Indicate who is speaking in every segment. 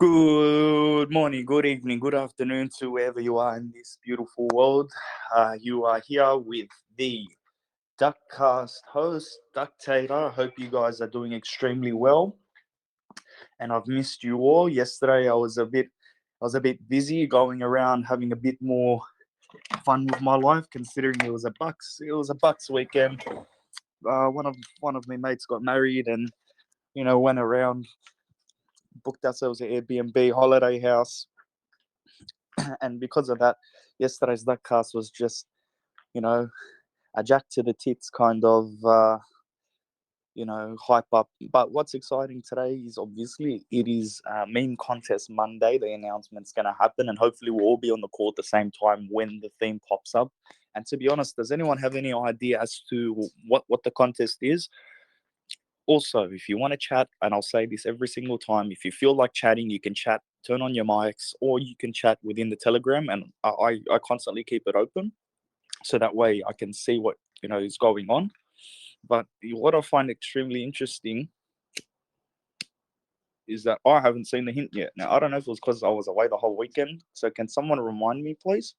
Speaker 1: Good morning, good evening, good afternoon to wherever you are in this beautiful world. You are here with the Duckcast host, Ductator. I hope you guys are doing extremely well, and I've missed you all. Yesterday, I was a bit busy going around having a bit more fun with my life, considering it was a Bucks weekend. One of my mates got married, and went around, booked ourselves an Airbnb holiday house. And because of that, yesterday's Duckcast was just, you know, a jack to the tits kind of, hype up. But what's exciting today is obviously it is meme contest Monday. The announcement's going to happen, and hopefully we'll all be on the call at the same time when the theme pops up. And to be honest, does anyone have any idea as to what the contest is? Also, if you want to chat, and I'll say this every single time, if you feel like chatting, you can chat, turn on your mics, or you can chat within the Telegram, and I constantly keep it open so that way I can see what is going on. But what I find extremely interesting is that I haven't seen the hint yet. Now I don't know if it was because I was away the whole weekend. So can someone remind me, please?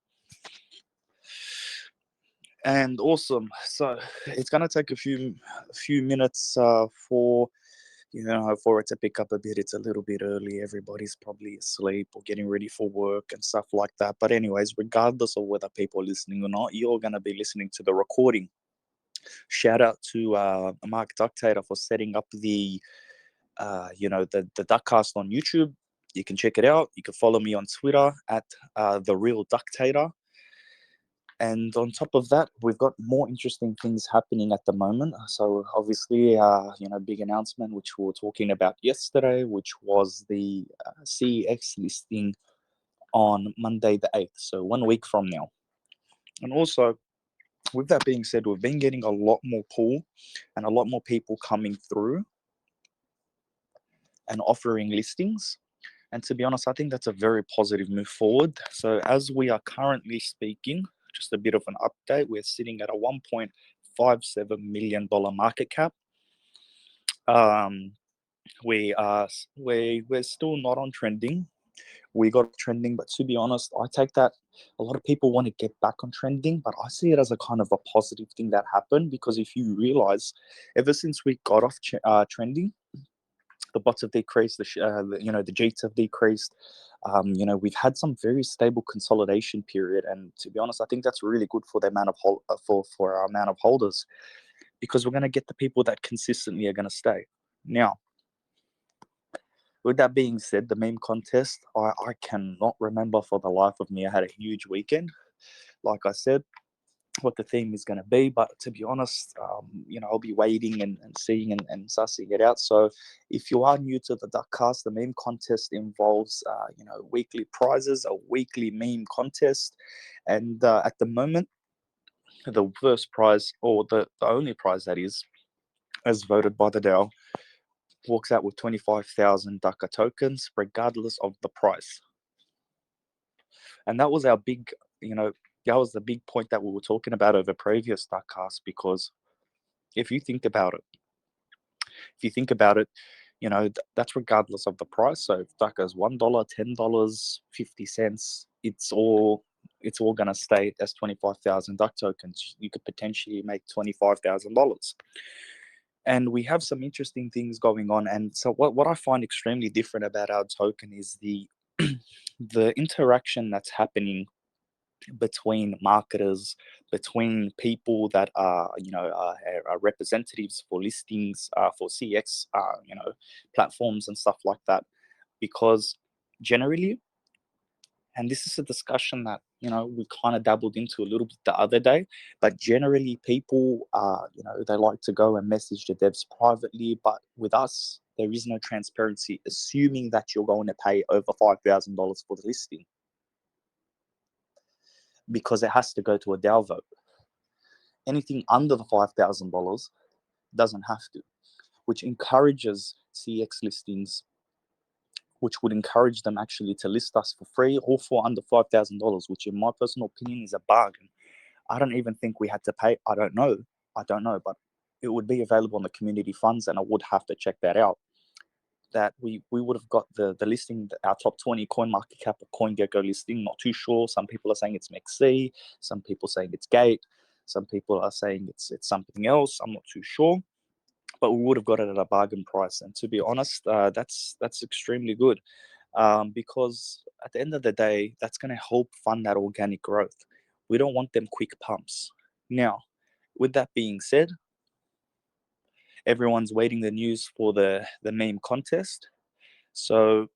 Speaker 1: And awesome. So it's gonna take a few minutes for it to pick up a bit. It's a little bit early. Everybody's probably asleep or getting ready for work and stuff like that. But anyways, regardless of whether people are listening or not, you're gonna be listening to the recording. Shout out to Mark Ductator for setting up the Duckcast on YouTube. You can check it out. You can follow me on Twitter at the real Ductator. And on top of that, we've got more interesting things happening at the moment. So obviously, big announcement which we were talking about yesterday, which was the CEX listing on Monday the 8th. So 1 week from now. And also, with that being said, we've been getting a lot more pull and a lot more people coming through and offering listings. And to be honest, I think that's a very positive move forward. So as we are currently speaking, just a bit of an update, we're sitting at a $1.57 million market cap. Um, we're still not on trending. We got trending, but to be honest, I take that a lot of people want to get back on trending, but I see it as a kind of a positive thing that happened, because if you realize, ever since we got off trending, the bots have decreased, the Jeets have decreased. We've had some very stable consolidation period, and to be honest, I think that's really good for the amount of for our amount of holders, because we're going to get the people that consistently are going to stay. Now, with that being said, the meme contest, I cannot remember for the life of me. I had a huge weekend, like I said, what the theme is going to be. But to be honest, I'll be waiting and seeing and sussing it out. So if you are new to the Duckcast, the meme contest involves, weekly prizes, a weekly meme contest. And at the moment, the first prize, or the only prize that is, as voted by the DAO, walks out with 25,000 Ducker tokens, regardless of the price. And that was our big, that was the big point that we were talking about over previous Duckcasts, because if you think about it, that's regardless of the price. So if Ducker's $1, $10, 50 cents, it's all gonna stay as 25,000 Duck tokens. You could potentially make $25,000. And we have some interesting things going on. And so what I find extremely different about our token is the the interaction that's happening between marketers, between people that are representatives for listings, for CX, platforms and stuff like that. Because generally, and this is a discussion that we kind of dabbled into a little bit the other day, but generally people, they like to go and message the devs privately, but with us there is no transparency, assuming that you're going to pay over $5,000 for the listing, because it has to go to a DAO vote. Anything under the $5,000 doesn't have to, which encourages CX listings, which would encourage them actually to list us for free or for under $5,000, which in my personal opinion is a bargain. I don't even think we had to pay. I don't know, but it would be available on the community funds, and I would have to check that out. that we would have got the listing, our top 20 coin market cap of CoinGecko listing. Not too sure. Some people are saying it's MEXC, some people saying it's Gate, some people are saying it's something else. I'm not too sure, but we would have got it at a bargain price. And to be honest, that's extremely good, because at the end of the day, that's going to help fund that organic growth. We don't want them quick pumps. Now, with that being said, everyone's waiting the news for the meme contest. So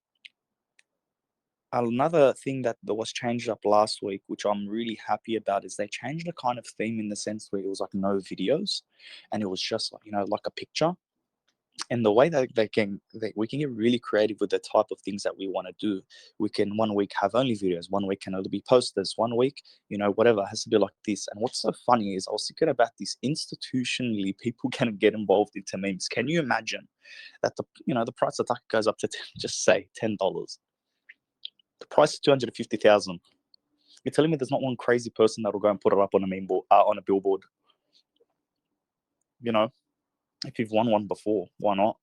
Speaker 1: another thing that was changed up last week, which I'm really happy about, is they changed the kind of theme in the sense where it was like no videos, and it was just like, like a picture. And the way that we can get really creative with the type of things that we want to do. We can one week have only videos, one week can only be posters, one week, whatever, it has to be like this. And what's so funny is I was thinking about this, institutionally people can get involved into memes. Can you imagine that the price of duck goes up to just say $10? The price is 250,000. You're telling me there's not one crazy person that'll go and put it up on a meme board, on a billboard? If you've won one before, why not?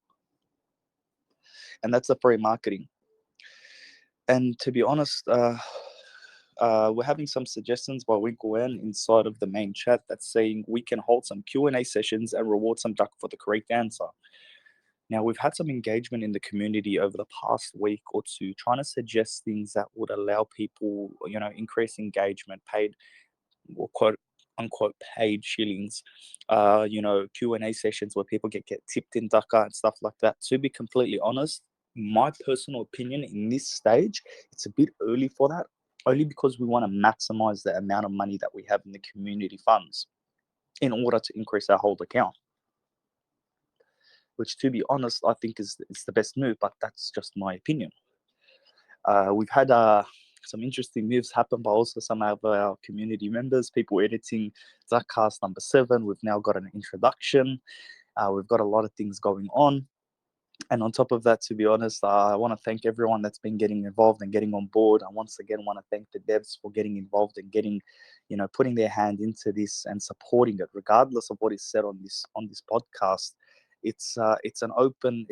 Speaker 1: And that's the free marketing. And to be honest, we're having some suggestions by Winklewen inside of the main chat that's saying we can hold some Q&A sessions and reward some duck for the correct answer. Now, we've had some engagement in the community over the past week or two, trying to suggest things that would allow people, increase engagement, paid or quote unquote paid shillings, Q&A sessions where people get tipped in ducker and stuff like that. To be completely honest, my personal opinion in this stage, it's a bit early for that, only because we want to maximize the amount of money that we have in the community funds in order to increase our hold account, which, to be honest, I think is the best move, but that's just my opinion. We've had some interesting moves happen by also some of our community members, people editing Duckcast number 7. We've now got an introduction. We've got a lot of things going on. And on top of that, to be honest, I want to thank everyone that's been getting involved and getting on board. I once again want to thank the devs for getting involved and getting, putting their hand into this and supporting it, regardless of what is said on this podcast. It's an open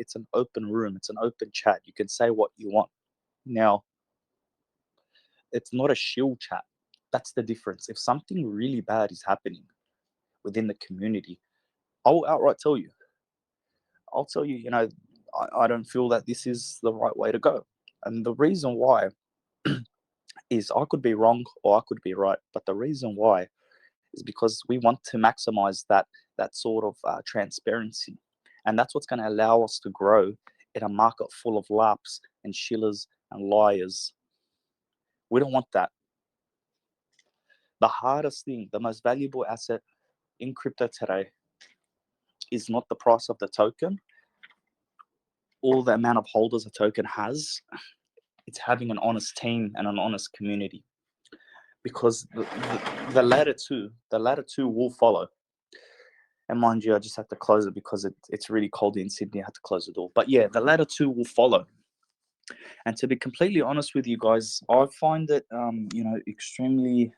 Speaker 1: room. It's an open chat. You can say what you want. Now, it's not a shill chat. That's the difference. If something really bad is happening within the community, I'll outright tell you. I'll tell you, I don't feel that this is the right way to go. And the reason why is I could be wrong or I could be right. But the reason why is because we want to maximize that sort of transparency. And that's what's going to allow us to grow in a market full of laps and shillers and liars. We don't want that. The hardest thing, the most valuable asset in crypto today is not the price of the token or the amount of holders a token has. It's having an honest team and an honest community, because the latter two will follow. And mind you, I just have to close it because it's really cold in Sydney. I had to close the door. But yeah, the latter two will follow. And to be completely honest with you guys, I find it extremely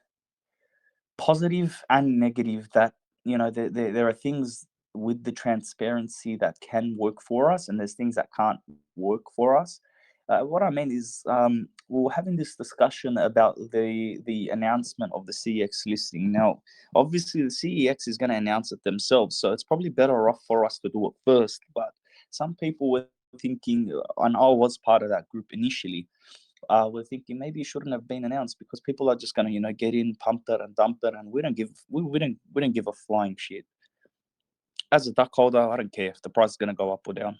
Speaker 1: positive and negative that there are things with the transparency that can work for us, and there's things that can't work for us. What I mean is, we were having this discussion about the announcement of the CEX listing. Now, obviously, the CEX is going to announce it themselves, so it's probably better off for us to do it first. But some people were thinking, and I was part of that group initially, we're thinking maybe it shouldn't have been announced because people are just going to get in, pump it and dump it, and we don't give a flying shit. As a duck holder, I don't care if the price is going to go up or down.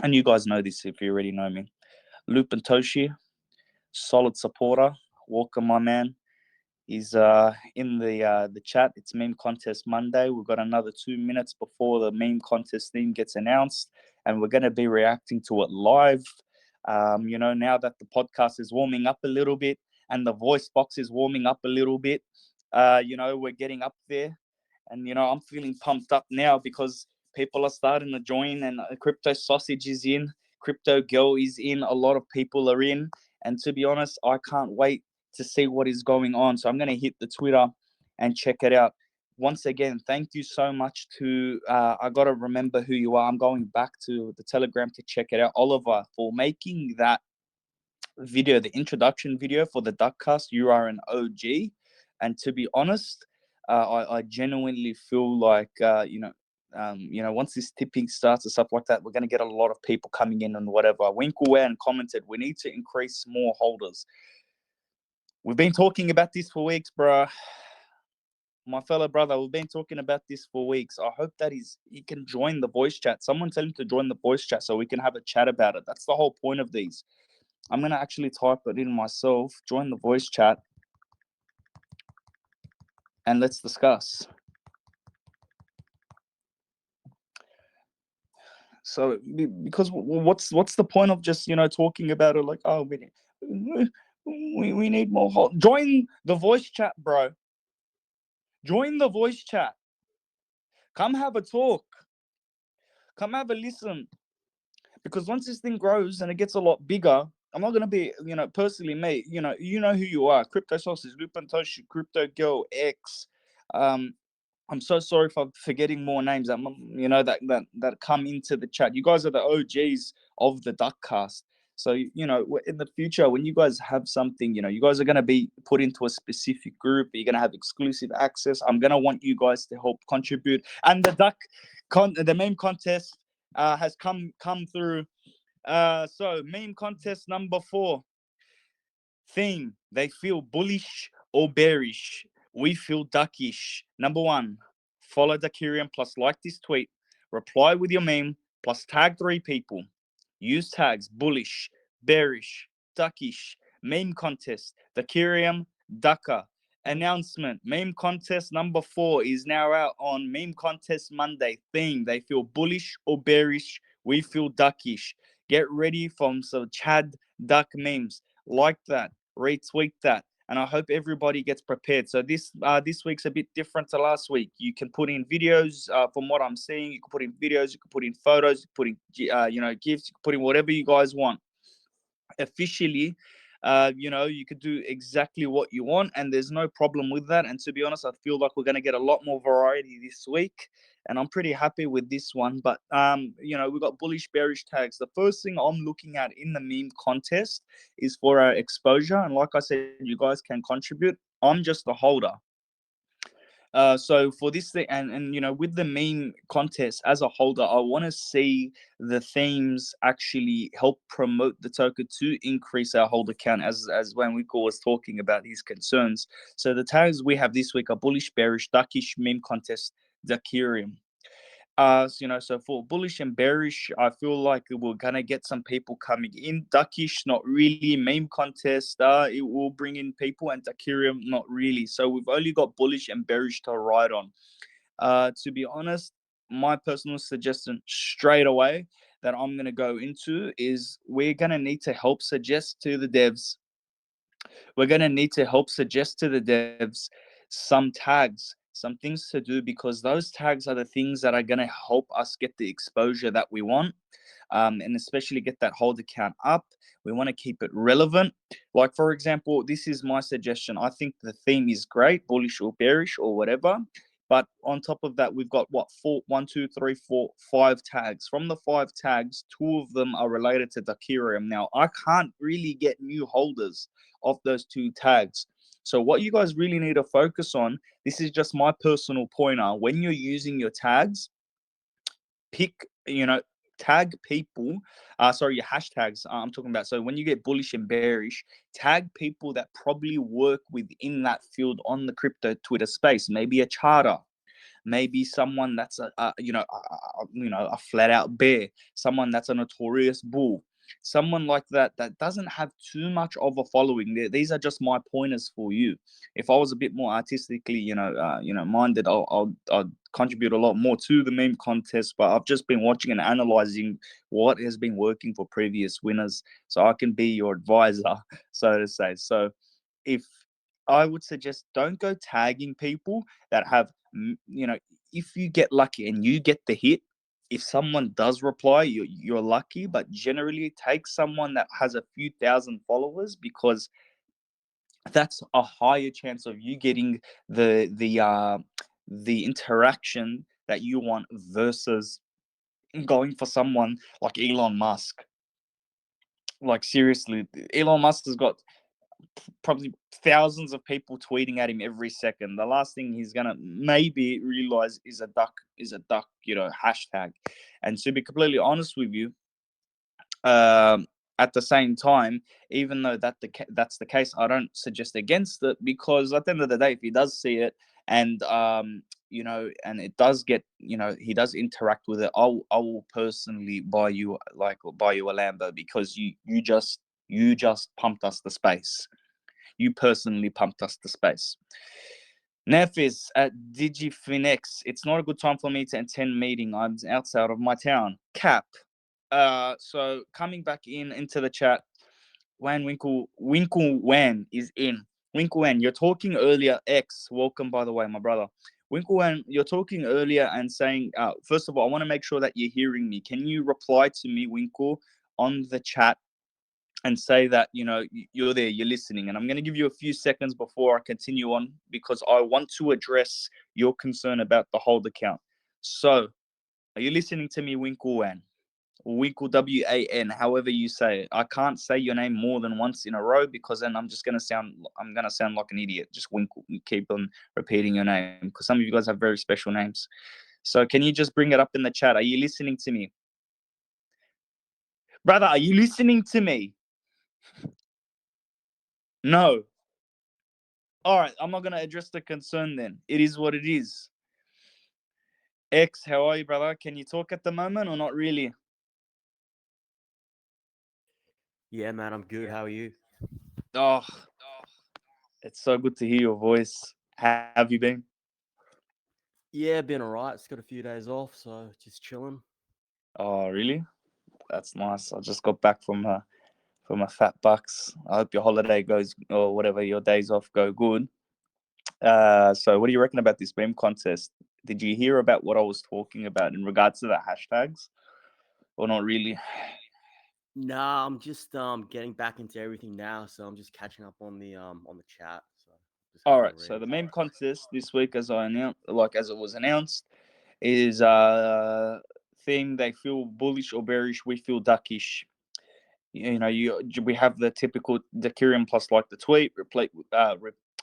Speaker 1: And you guys know this if you already know me. Loop and Toshi, solid supporter. Walker, my man, is in the chat. It's Meme Contest Monday. We've got another 2 minutes before the Meme Contest theme gets announced, and we're going to be reacting to it live. Now that the podcast is warming up a little bit and the voice box is warming up a little bit, we're getting up there. And, I'm feeling pumped up now because people are starting to join, and Crypto Sausage is in, Crypto Girl is in, a lot of people are in. And to be honest, I can't wait to see what is going on. So I'm going to hit the Twitter and check it out. once again, thank you so much to, I got to remember who you are. I'm going back to the Telegram to check it out. Oliver, for making that video, the introduction video for the Duckcast. You are an OG. And to be honest, I genuinely feel like, once this tipping starts and stuff like that, we're going to get a lot of people coming in and whatever. Winkleware commented, we need to increase more holders. We've been talking about this for weeks, bro. My fellow brother, we've been talking about this for weeks. I hope that he can join the voice chat. Someone tell him to join the voice chat so we can have a chat about it. That's the whole point of these. I'm going to actually type it in myself, join the voice chat, and let's discuss. So, because what's the point of just, talking about it like, oh, we need more join the voice chat, bro. Join the voice chat. Come have a talk. Come have a listen. Because once this thing grows and it gets a lot bigger, I'm not going to be, personally, mate, you know who you are. Crypto Sausage, Lupin Toshi, Crypto Girl X. I'm so sorry for forgetting more names that come into the chat. You guys are the OGs of the Duckcast. So, in the future, when you guys have something, you guys are going to be put into a specific group. You're going to have exclusive access. I'm going to want you guys to help contribute. And the meme contest has come through. So meme contest number 4. Theme, they feel bullish or bearish. We feel duckish. Number 1, follow duckereum plus like this tweet. Reply with your meme plus tag 3 people. Use tags bullish, bearish, duckish. Meme contest, duckereum, ducker. Announcement, meme contest number 4 is now out on Meme Contest Monday. Theme, they feel bullish or bearish. We feel duckish. Get ready from some Chad Duck memes. Like that, retweet that, and I hope everybody gets prepared. So this week's a bit different to last week. You can put in videos. From what I'm seeing, you can put in videos, you can put in photos, you can put in gifs, you can put in whatever you guys want. Officially, you could do exactly what you want, and there's no problem with that. And to be honest, I feel like we're going to get a lot more variety this week, and I'm pretty happy with this one. But we've got bullish, bearish tags. The first thing I'm looking at in the meme contest is for our exposure, and like I said, you guys can contribute. I'm just a holder. So for this thing, and with the meme contest as a holder, I want to see the themes actually help promote the token to increase our holder count, as when we was talking about his concerns. So the tags we have this week are bullish, bearish, duckish, meme contest, duckereum. So for bullish and bearish, I feel like we're gonna get some people coming in. Duckish, not really. Meme contest, it will bring in people, and duckereum, not really. So we've only got bullish and bearish to ride on. To be honest, my personal suggestion straight away that I'm gonna go into is we're gonna need to help suggest to the devs. We're gonna need to help suggest to the devs some tags, some things to do, because those tags are the things that are going to help us get the exposure that we want, and especially get that holder count up. We want to keep it relevant. Like, for example, this is my suggestion. I think the theme is great, bullish or bearish or whatever. But on top of that, we've got one, two, three, four, 5 tags. From the 5 tags, 2 of them are related to duckereum. Now, I can't really get new holders of those 2 tags. So what you guys really need to focus on, this is just my personal pointer. When you're using your tags, pick, tag people, your hashtags I'm talking about. So when you get bullish and bearish, tag people that probably work within that field on the crypto Twitter space. Maybe a charter, maybe someone that's a flat out bear, someone that's a notorious bull, someone like that doesn't have too much of a following. These are just my pointers for you. If I was a bit more artistically minded, I'll contribute a lot more to the meme contest. But I've just been watching and analyzing what has been working for previous winners, so I can be your advisor, so to say. So if I would suggest, don't go tagging people that have, if you get lucky and you get the hit, if someone does reply, you're lucky. But generally, take someone that has a few thousand followers, because that's a higher chance of you getting the the interaction that you want versus going for someone like Elon Musk. Like seriously, Elon Musk has got probably thousands of people tweeting at him every second. The last thing he's gonna maybe realize is a duck, hashtag. And to be completely honest with you, um, at the same time, even though that's the case, I don't suggest against it, because at the end of the day, if he does see it and and it does get, he does interact with it, I will personally buy you a Lambo, because you just pumped us the space. You personally pumped us the space. Nefis at DigiFinex. It's not a good time for me to attend meeting. I'm outside of my town. Cap. So coming back into the chat, Winkle Wan is in. Winkle Wan, you're talking earlier. X, welcome by the way, my brother. Winkle Wan, you're talking earlier and saying, first of all, I want to make sure that you're hearing me. Can you reply to me, Winkle, on the chat, and say that you're there, you're listening? And I'm going to give you a few seconds before I continue on, because I want to address your concern about the hold account. So, are you listening to me, Winkle Wan? Winkle WAN, however you say it. I can't say your name more than once in a row, because then I'm gonna sound like an idiot. Just Winkle, keep on repeating your name, because some of you guys have very special names. So can you just bring it up in the chat? Are you listening to me, brother? Are you listening to me? No. All right, I'm not gonna address the concern then. It is what it is. X, how are you, brother? Can you talk at the moment or not really?
Speaker 2: Yeah, man, I'm good. How are you?
Speaker 1: Oh, it's so good to hear your voice. How have you been?
Speaker 2: Yeah, been alright. It's got a few days off, so just chilling.
Speaker 1: Oh, really? That's nice. I just got back from a fat bucks. I hope your holiday goes, or whatever, your days off go good. So what do you reckon about this meme contest? Did you hear about what I was talking about in regards to the hashtags, or not really?
Speaker 2: Nah, I'm just getting back into everything now, so I'm just catching up on the chat. So just
Speaker 1: All
Speaker 2: having a
Speaker 1: right. So
Speaker 2: read.
Speaker 1: the meme contest this week, as it was announced, is theme they feel bullish or bearish. We feel duckish. We have the typical duckereum plus like the tweet,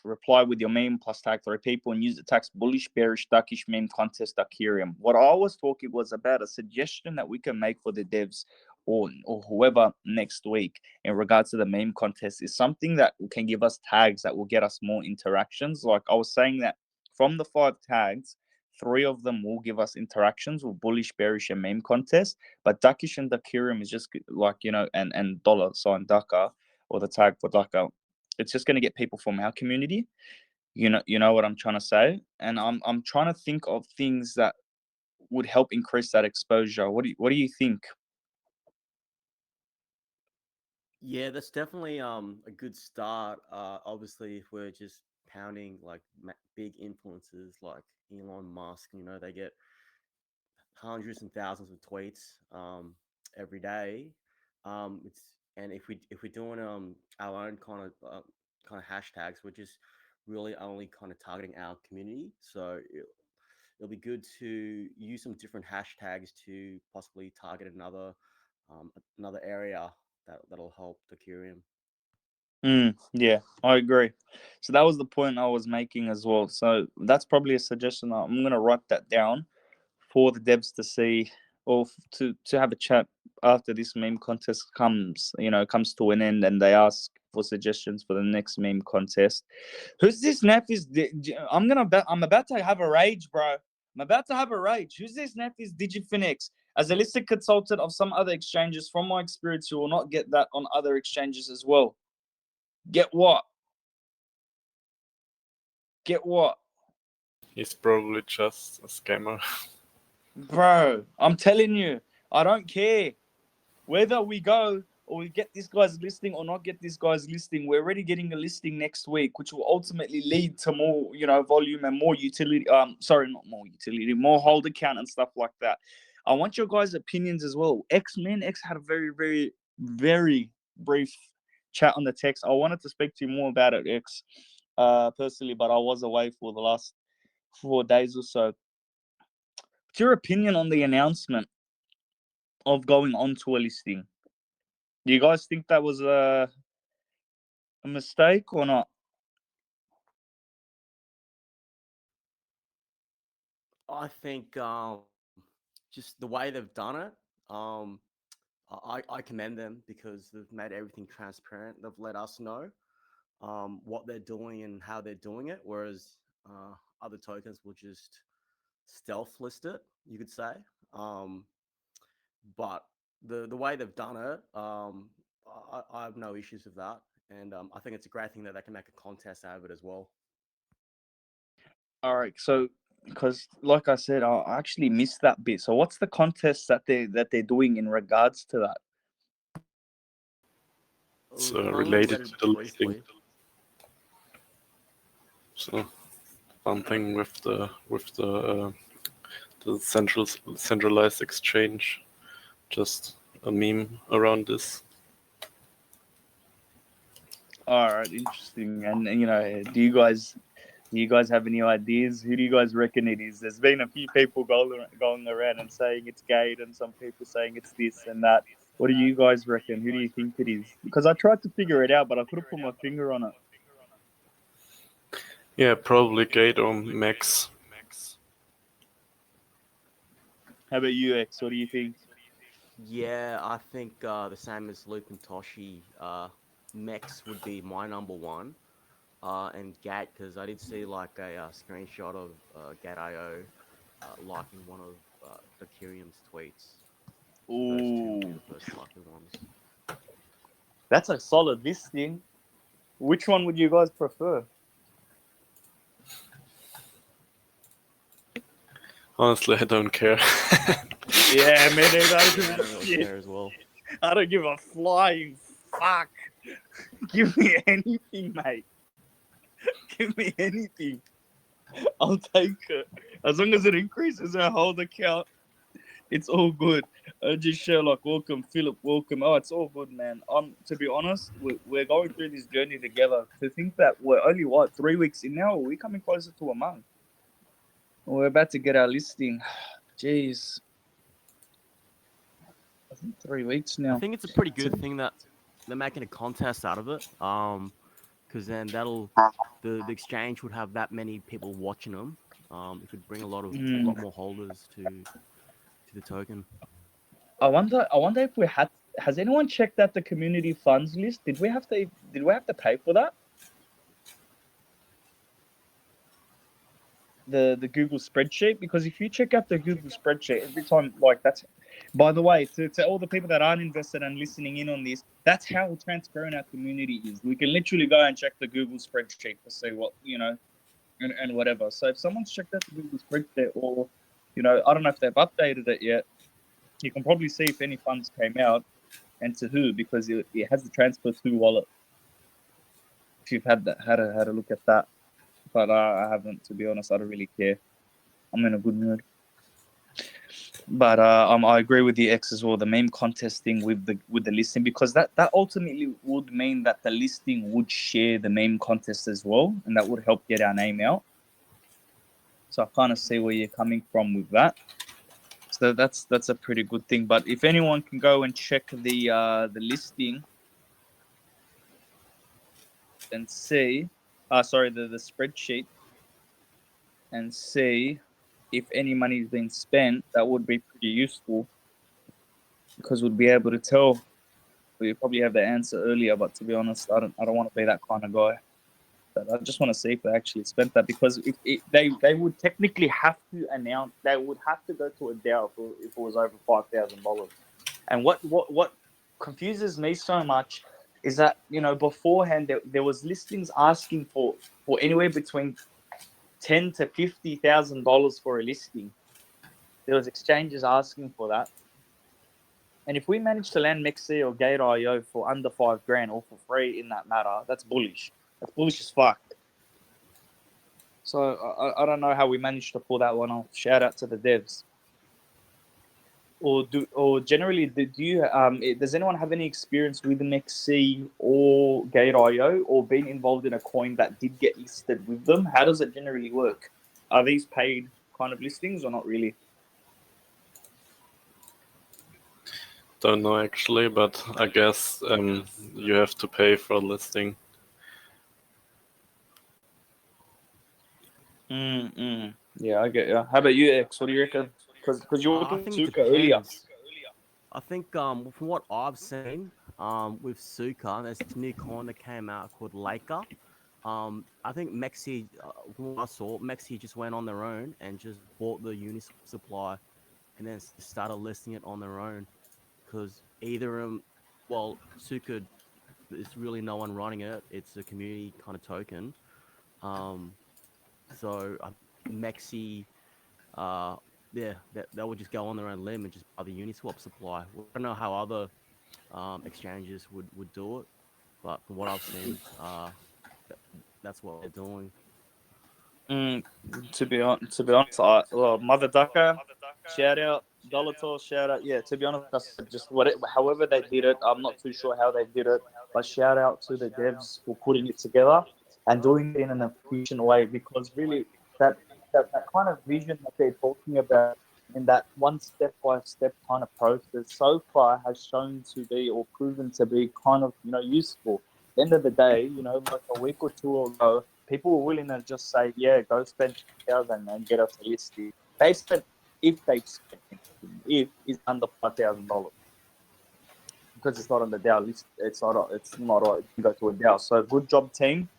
Speaker 1: reply with your meme plus tag 3 people, and use the tags bullish, bearish, duckish meme contest duckereum. What I was talking was about a suggestion that we can make for the devs, or whoever next week, in regards to the meme contest, is something that can give us tags that will get us more interactions. Like I was saying, that from the 5 tags, 3 of them will give us interactions with bullish, bearish, and meme contest. But duckish and duckereum is just like, and $ ducker, or the tag for ducker. It's just going to get people from our community. You know what I'm trying to say. And I'm trying to think of things that would help increase that exposure. What do you think?
Speaker 2: Yeah, that's definitely a good start. Obviously, if we're just pounding like big influencers like Elon Musk, they get hundreds and thousands of tweets every day. It's and if we're doing our own kind of hashtags, we're just really only kind of targeting our community. So it'll be good to use some different hashtags to possibly target another area that'll help the Curium.
Speaker 1: Yeah, I agree. So that was the point I was making as well. So that's probably a suggestion. I'm gonna write that down for the devs to see, or to have a chat after this meme contest comes to an end, and they ask for suggestions for the next meme contest. Who's this Nefis? I'm about to have a rage, bro. I'm about to have a rage. Who's this Nefis DigiFinex? As a listed consultant of some other exchanges, from my experience, you will not get that on other exchanges as well. Get what? Get what?
Speaker 3: He's probably just a scammer.
Speaker 1: Bro, I'm telling you, I don't care. Whether we go or we get this guy's listing or not get this guy's listing, we're already getting a listing next week, which will ultimately lead to more, volume and more utility. Sorry, not more utility, more hold account and stuff like that. I want your guys' opinions as well. X had a very, very, very brief chat on the text. I wanted to speak to you more about it, X, personally, but I was away for the last 4 days or so. What's your opinion on the announcement of going onto a listing? Do you guys think that was a mistake or not?
Speaker 2: I think just the way they've done it, I commend them because they've made everything transparent. They've let us know what they're doing and how they're doing it, whereas other tokens will just stealth list it, you could say. But the way they've done it, I have no issues with that, and I think it's a great thing that they can make a contest out of it as well.
Speaker 1: All right, so because like I said, I actually missed that bit. So what's the contest that they're doing in regards to that?
Speaker 3: It's
Speaker 2: I'll
Speaker 3: related
Speaker 2: let
Speaker 3: to the
Speaker 2: it
Speaker 3: listing.
Speaker 2: briefly.
Speaker 3: So one thing with the centralized exchange, just a meme around this.
Speaker 1: All right, interesting. And do you guys have any ideas? Who do you guys reckon it is? There's been a few people going around and saying it's Gate, and some people saying it's this and that. What do you guys reckon? Who do you think it is? Because I tried to figure it out, but I couldn't put my finger on it.
Speaker 3: Yeah, probably Gate or Max.
Speaker 1: How about you, X? What do you think?
Speaker 2: Yeah, I think the same as Luke and Toshi. Mex would be my number one, and Gat because I did see like a screenshot of Gat.io liking one of duckereum's tweets. Those two would be
Speaker 1: Ooh,
Speaker 2: the first likely ones.
Speaker 1: that's a solid listing. Which one would you guys prefer?
Speaker 3: Honestly, I don't care.
Speaker 1: Yeah, man, I don't
Speaker 2: Yeah,
Speaker 1: give
Speaker 2: I
Speaker 1: a
Speaker 2: don't really
Speaker 1: shit.
Speaker 2: care as well.
Speaker 1: I don't give a flying fuck. Give me anything, mate. Give me anything. I'll take it. As long as it increases our hold account, it's all good. Just Sherlock, welcome. Philip, welcome. Oh, it's all good, man. To be honest, we're going through this journey together. To think that we're only 3 weeks in now, we're coming closer to a month. We're about to get our listing. Jeez. I think 3 weeks
Speaker 2: I
Speaker 1: now.
Speaker 2: think it's a pretty good thing that they're making a contest out of it. Because then the exchange would have that many people watching them. It could bring a lot more holders to the token.
Speaker 1: I wonder if has anyone checked out the community funds list? Did we have to pay for that? The Google spreadsheet, because if you check out the Google spreadsheet every time, like that's, by the way, to all the people that aren't invested and listening in on this, that's how transparent our community is. We can literally go and check the Google spreadsheet to see what and whatever. So if someone's checked out the Google spreadsheet, or I don't know if they've updated it yet, you can probably see if any funds came out and to who, because it has the transfer to wallet. If you've had a look at that, but I haven't, to be honest. I don't really care. I'm in a good mood. But I agree with the X as well. The meme contest thing with the listing, because that ultimately would mean that the listing would share the meme contest as well, and that would help get our name out. So I kind of see where you're coming from with that. So that's a pretty good thing. But if anyone can go and check the listing and see, the spreadsheet, and see if any money's been spent, that would be pretty useful, because we'd be able to tell. We probably have the answer earlier, but to be honest, I don't want to be that kind of guy. But I just want to see if they actually spent that, because if they would technically have to announce, they would have to go to a DAO if it was over $5,000. And what confuses me so much is that beforehand there was listings asking for anywhere between $10,000 to $50,000 for a listing. There was exchanges asking for that. And if we manage to land Mexi or Gate.io for under $5,000 or for free in that matter, that's bullish. That's bullish as fuck. So I don't know how we managed to pull that one off. Shout out to the devs. Or generally, do you does anyone have any experience with Mexi or Gate.io, or been involved in a coin that did get listed with them? How does it generally work? Are these paid kind of listings or not really?
Speaker 3: Don't know actually, but I guess you have to pay for a listing.
Speaker 1: Yeah, I get you. How about you, X? What do you reckon? Because you're
Speaker 2: I
Speaker 1: looking
Speaker 2: think it
Speaker 1: Suka earlier.
Speaker 2: depends. I think from what I've seen with Suka, there's this new coin that came out called Laker. I think Mexi, from what I saw, Mexi just went on their own and just bought the Uniswap supply and then started listing it on their own because well, Suka, there's really no one running it. It's a community kind of token. So Mexi, yeah, they would just go on their own limb and just buy the Uniswap supply. I don't know how other exchanges would do it, but from what I've seen, that's what they're doing.
Speaker 1: To be honest, well, Mother Ducker, shout out, Dolator, shout out. Yeah, to be honest, I said just however they did it, I'm not too sure how they did it, but shout out to the devs for putting it together and doing it in an efficient way because really that that kind of vision that they're talking about in that one step by step kind of process so far has shown to be or proven to be kind of useful. At the end of the day, like a week or two ago, people were willing to just say, yeah, go spend 2,000 and get us a listing. They said if they spend anything, if it's under $5,000 because it's not on the DAO list, it's not right to go to a DAO. So good job, team.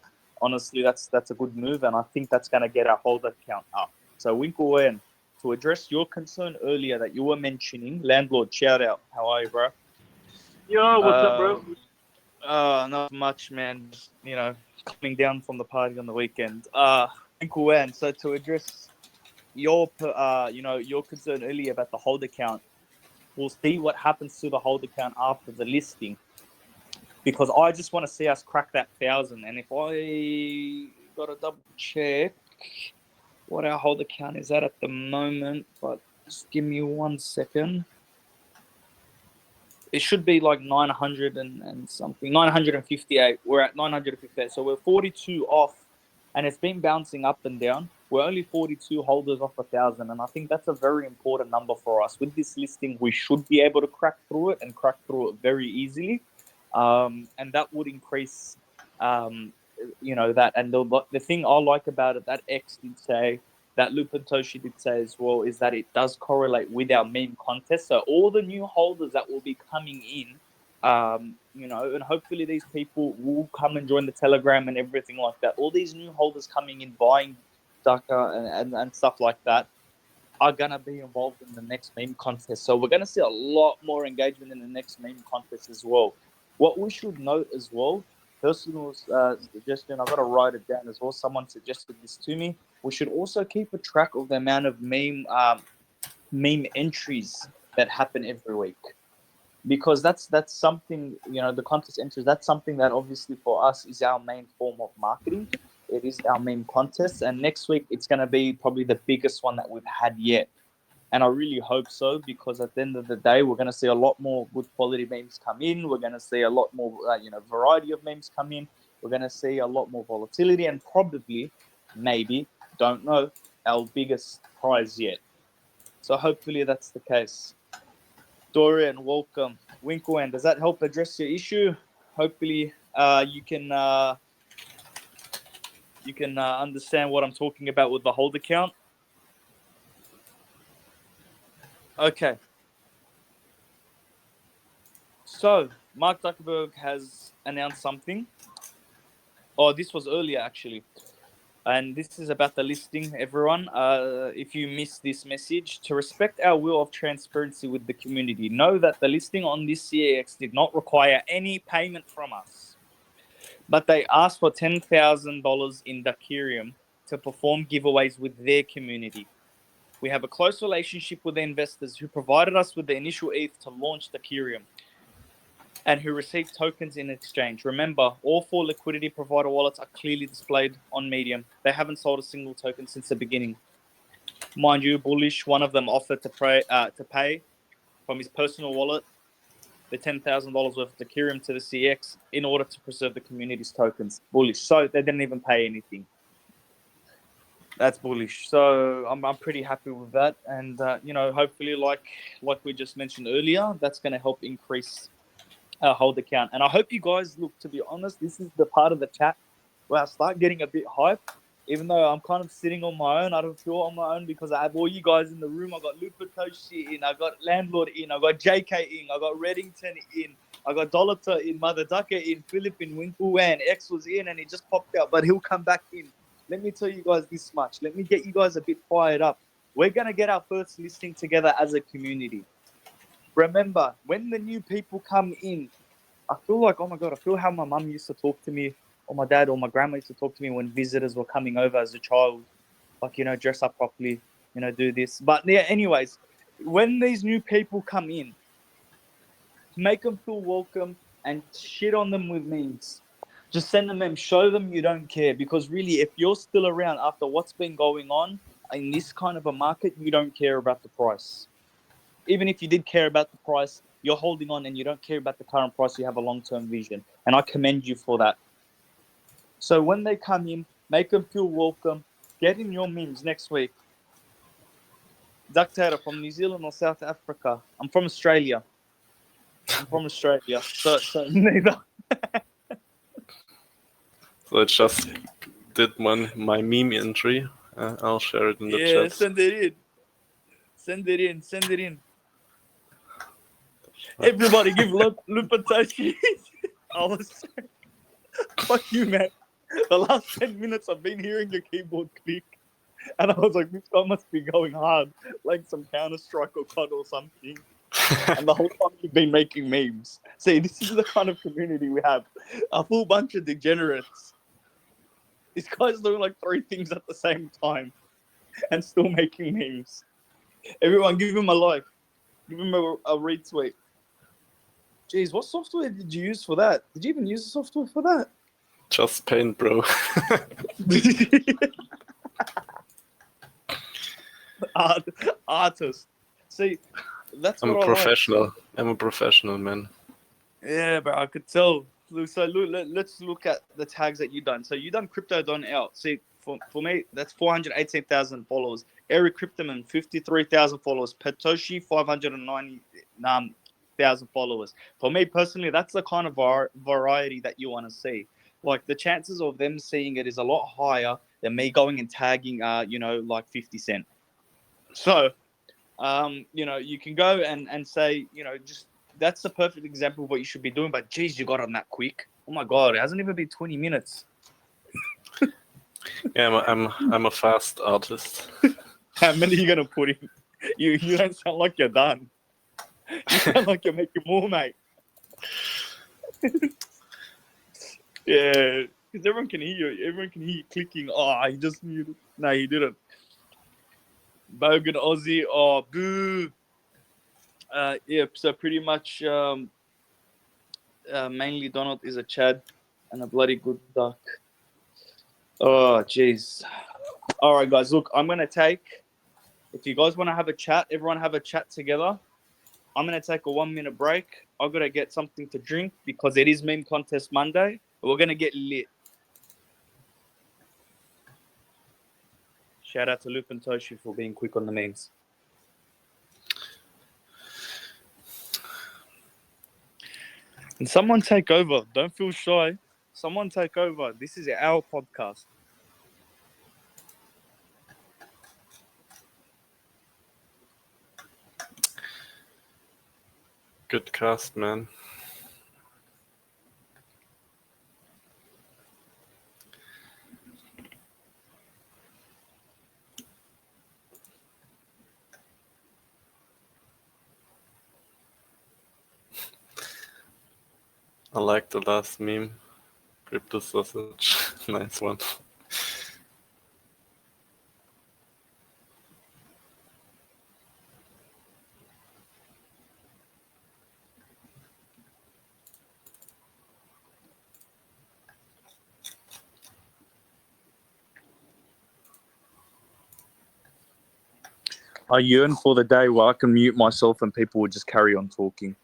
Speaker 1: Honestly, that's a good move, and I think that's going to get our holder count up. So Winklewen, to address your concern earlier that you were mentioning, landlord, shout out. How are you, bro?
Speaker 4: Yo, what's up, bro?
Speaker 1: Not much, man. Just, coming down from the party on the weekend. Winklewen, so to address your your concern earlier about the holder count, we'll see what happens to the holder count after the listing. Because I just want to see us crack that 1,000. And if I got to double check what our holder count is at the moment, but just give me 1 second. It should be like 900 and something, 958. We're at 958. So we're 42 off, and it's been bouncing up and down. We're only 42 holders off 1,000, and I think that's a very important number for us. With this listing, we should be able to crack through it and crack through it very easily. And that would increase, that. And the thing I like about it, that X did say, that Lupin Toshi did say as well, is that it does correlate with our meme contest. So all the new holders that will be coming in, and hopefully these people will come and join the Telegram and everything like that. All these new holders coming in, buying Ducker and stuff like that, are going to be involved in the next meme contest. So we're going to see a lot more engagement in the next meme contest as well. What we should note as well, personal suggestion, I've got to write it down as well. Someone suggested this to me. We should also keep a track of the amount of meme entries that happen every week. Because that's something, the contest entries, that's something that obviously for us is our main form of marketing. It is our meme contest. And next week, it's going to be probably the biggest one that we've had yet. And I really hope so, because at the end of the day, we're going to see a lot more good quality memes come in. We're going to see a lot more, variety of memes come in. We're going to see a lot more volatility and probably, maybe, don't know, our biggest prize yet. So hopefully that's the case. Dorian, welcome. Winklewen, does that help address your issue? Hopefully you can understand what I'm talking about with the holder count. Okay. So Mark Zuckerberg has announced something. Oh, this was earlier actually. And this is about the listing, everyone. If you missed this message, to respect our will of transparency with the community, know that the listing on this CAX did not require any payment from us. But they asked for $10,000 in duckereum to perform giveaways with their community. We have a close relationship with the investors who provided us with the initial ETH to launch duckereum and who received tokens in exchange. Remember, all 4 liquidity provider wallets are clearly displayed on Medium. They haven't sold a single token since the beginning. Mind you, Bullish, one of them offered to pay from his personal wallet the $10,000 worth of duckereum to the CX in order to preserve the community's tokens. Bullish. So they didn't even pay anything. That's bullish. So I'm pretty happy with that, and hopefully, like we just mentioned earlier, that's going to help increase our hold account. And I hope you guys look. To be honest, this is the part of the chat where I start getting a bit hype. Even though I'm kind of sitting on my own, I don't feel on my own because I have all you guys in the room. I got Lupatoshi in, I got Landlord in, I got JK in, I got Reddington in, I got Dolita in, Mother Ducker in, Philip in, Winklewan, X was in, and he just popped out, but he'll come back in. Let me tell you guys this much. Let me get you guys a bit fired up. We're going to get our first listing together as a community. Remember, when the new people come in, I feel like, oh my God, I feel how my mum used to talk to me, or my dad or my grandma used to talk to me when visitors were coming over as a child. Like, dress up properly, do this. But yeah, anyways, when these new people come in, make them feel welcome and shit on them with memes. Just send them memes, show them you don't care. Because really, if you're still around after what's been going on in this kind of a market, you don't care about the price. Even if you did care about the price, you're holding on and you don't care about the current price. You have a long-term vision. And I commend you for that. So when they come in, make them feel welcome. Get in your memes next week. Duckereum from New Zealand or South Africa? I'm from Australia. So neither.
Speaker 3: So I just did my meme entry. I'll share it in the chat.
Speaker 1: Send it in. Everybody give Lupatoshi. I was fuck you, man. The last 10 minutes I've been hearing your keyboard click. And I was like, this guy must be going hard, like some Counter-Strike or COD or something. And the whole time you've been making memes. See, this is the kind of community we have. A full bunch of degenerates. This guy's doing like 3 things at the same time and still making memes. Everyone, give him a like. Give him a retweet. Jeez, what software did you use for that? Did you even use the software for that?
Speaker 3: Just Paint, bro.
Speaker 1: Artist. See, that's
Speaker 3: I'm
Speaker 1: what
Speaker 3: a professional.
Speaker 1: like.
Speaker 3: I'm a professional, man.
Speaker 1: Yeah, but I could tell. So let's look at the tags that you done. So you done Crypto Don out. See, for me, that's 418,000 followers. Eric Cryptoman, 53,000 followers. Patoshi, 590,000 followers. For me personally, that's the kind of variety that you want to see. Like the chances of them seeing it is a lot higher than me going and tagging, like 50 Cent. So, you can go and say, just that's the perfect example of what you should be doing. But geez, you got on that quick. Oh my God, it hasn't even been 20 minutes.
Speaker 3: Yeah, I'm a fast artist.
Speaker 1: How many are you gonna put in? You don't sound like you're done. You sound like you're making more, mate. Yeah, because everyone can hear you. Everyone can hear you clicking. Oh, he just muted. No, he didn't. Bogan Aussie. Oh, boo. Yeah, so pretty much mainly Donald is a Chad and a bloody good duck. Oh, jeez. All right, guys, look, I'm going to take, if you guys want to have a chat, everyone have a chat together. I'm going to take a 1-minute break. I've got to get something to drink because it is Meme Contest Monday. We're going to get lit. Shout out to Luke and Toshi for being quick on the memes. And someone take over. Don't feel shy. Someone take over. This is our podcast.
Speaker 3: Good cast, man. I like the last meme. Crypto sausage. Nice one.
Speaker 1: I yearn for the day where I can mute myself and people will just carry on talking.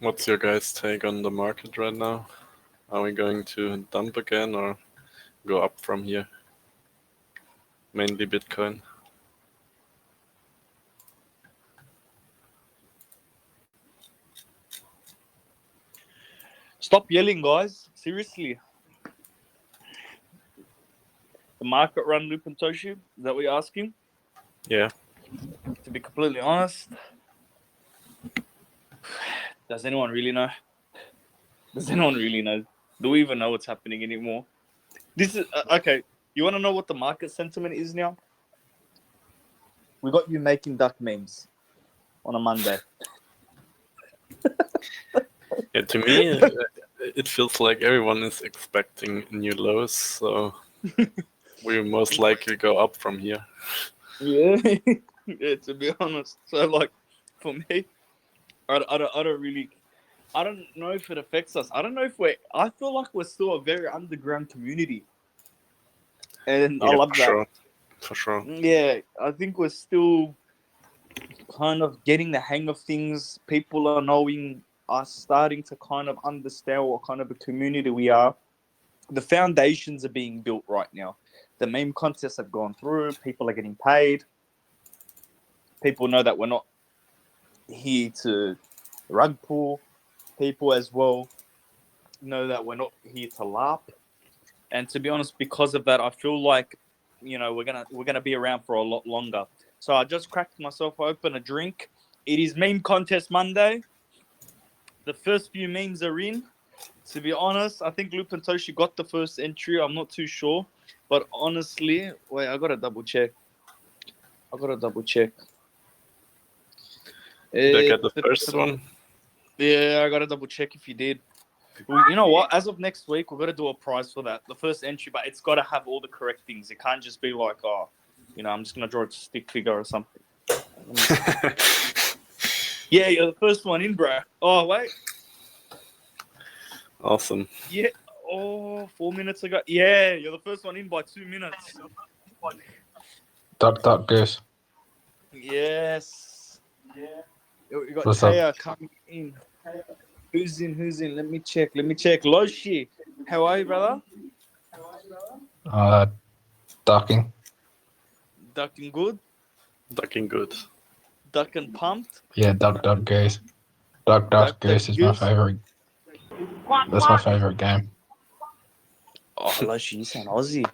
Speaker 3: What's your guys' take on the market right now? Are we going to dump again or go up from here? Mainly Bitcoin.
Speaker 1: Stop yelling, guys. Seriously. The market run Loop and Toshi? Is that what you're asking?
Speaker 3: Yeah.
Speaker 1: To be completely honest, does anyone really know? Does anyone really know? Do we even know what's happening anymore? This is okay. You want to know what the market sentiment is now? We got you making duck memes on a Monday.
Speaker 3: Yeah, to me, it feels like everyone is expecting new lows, so we most likely go up from here.
Speaker 1: Yeah, yeah. To be honest, so like for me, I don't really. I don't know if it affects us. I don't know if I feel like we're still a very underground community, and I
Speaker 3: Yeah,
Speaker 1: love
Speaker 3: for
Speaker 1: that.
Speaker 3: sure. For sure.
Speaker 1: Yeah, I think we're still kind of getting the hang of things. People are knowing us, starting to kind of understand what kind of a community we are. The foundations are being built right now. The meme contests have gone through. People are getting paid. People know that we're not here to rug pull. People as well know that we're not here to LARP. And to be honest, because of that, I feel like we're gonna be around for a lot longer. So I just cracked myself open a drink. It is meme contest Monday. The first few memes are in. To be honest, I think Loop and Toshi got the first entry. I'm not too sure, but honestly, wait, I gotta double check.
Speaker 3: Did I get the first one?
Speaker 1: Yeah, I gotta double check if you did. Well, you know what? As of next week, we're gonna do a prize for that. The first entry, but it's gotta have all the correct things. It can't just be like, I'm just gonna draw a stick figure or something. Yeah, you're the first one in, bro. Oh wait.
Speaker 3: Awesome.
Speaker 1: Yeah. Oh, 4 minutes ago. Yeah, you're the first one in by 2 minutes.
Speaker 5: Duck goose.
Speaker 1: Yes. Yeah. You got
Speaker 5: What's up?
Speaker 1: Taya coming in. Who's in? Let me check. Loshi. How are you, brother?
Speaker 5: Ducking.
Speaker 1: Ducking good?
Speaker 3: Ducking good.
Speaker 1: Ducking pumped?
Speaker 5: Yeah, duck goose. Duck goose is my
Speaker 1: goose?
Speaker 5: favorite. That's my favorite game.
Speaker 1: Oh, Loshi, you sound Aussie.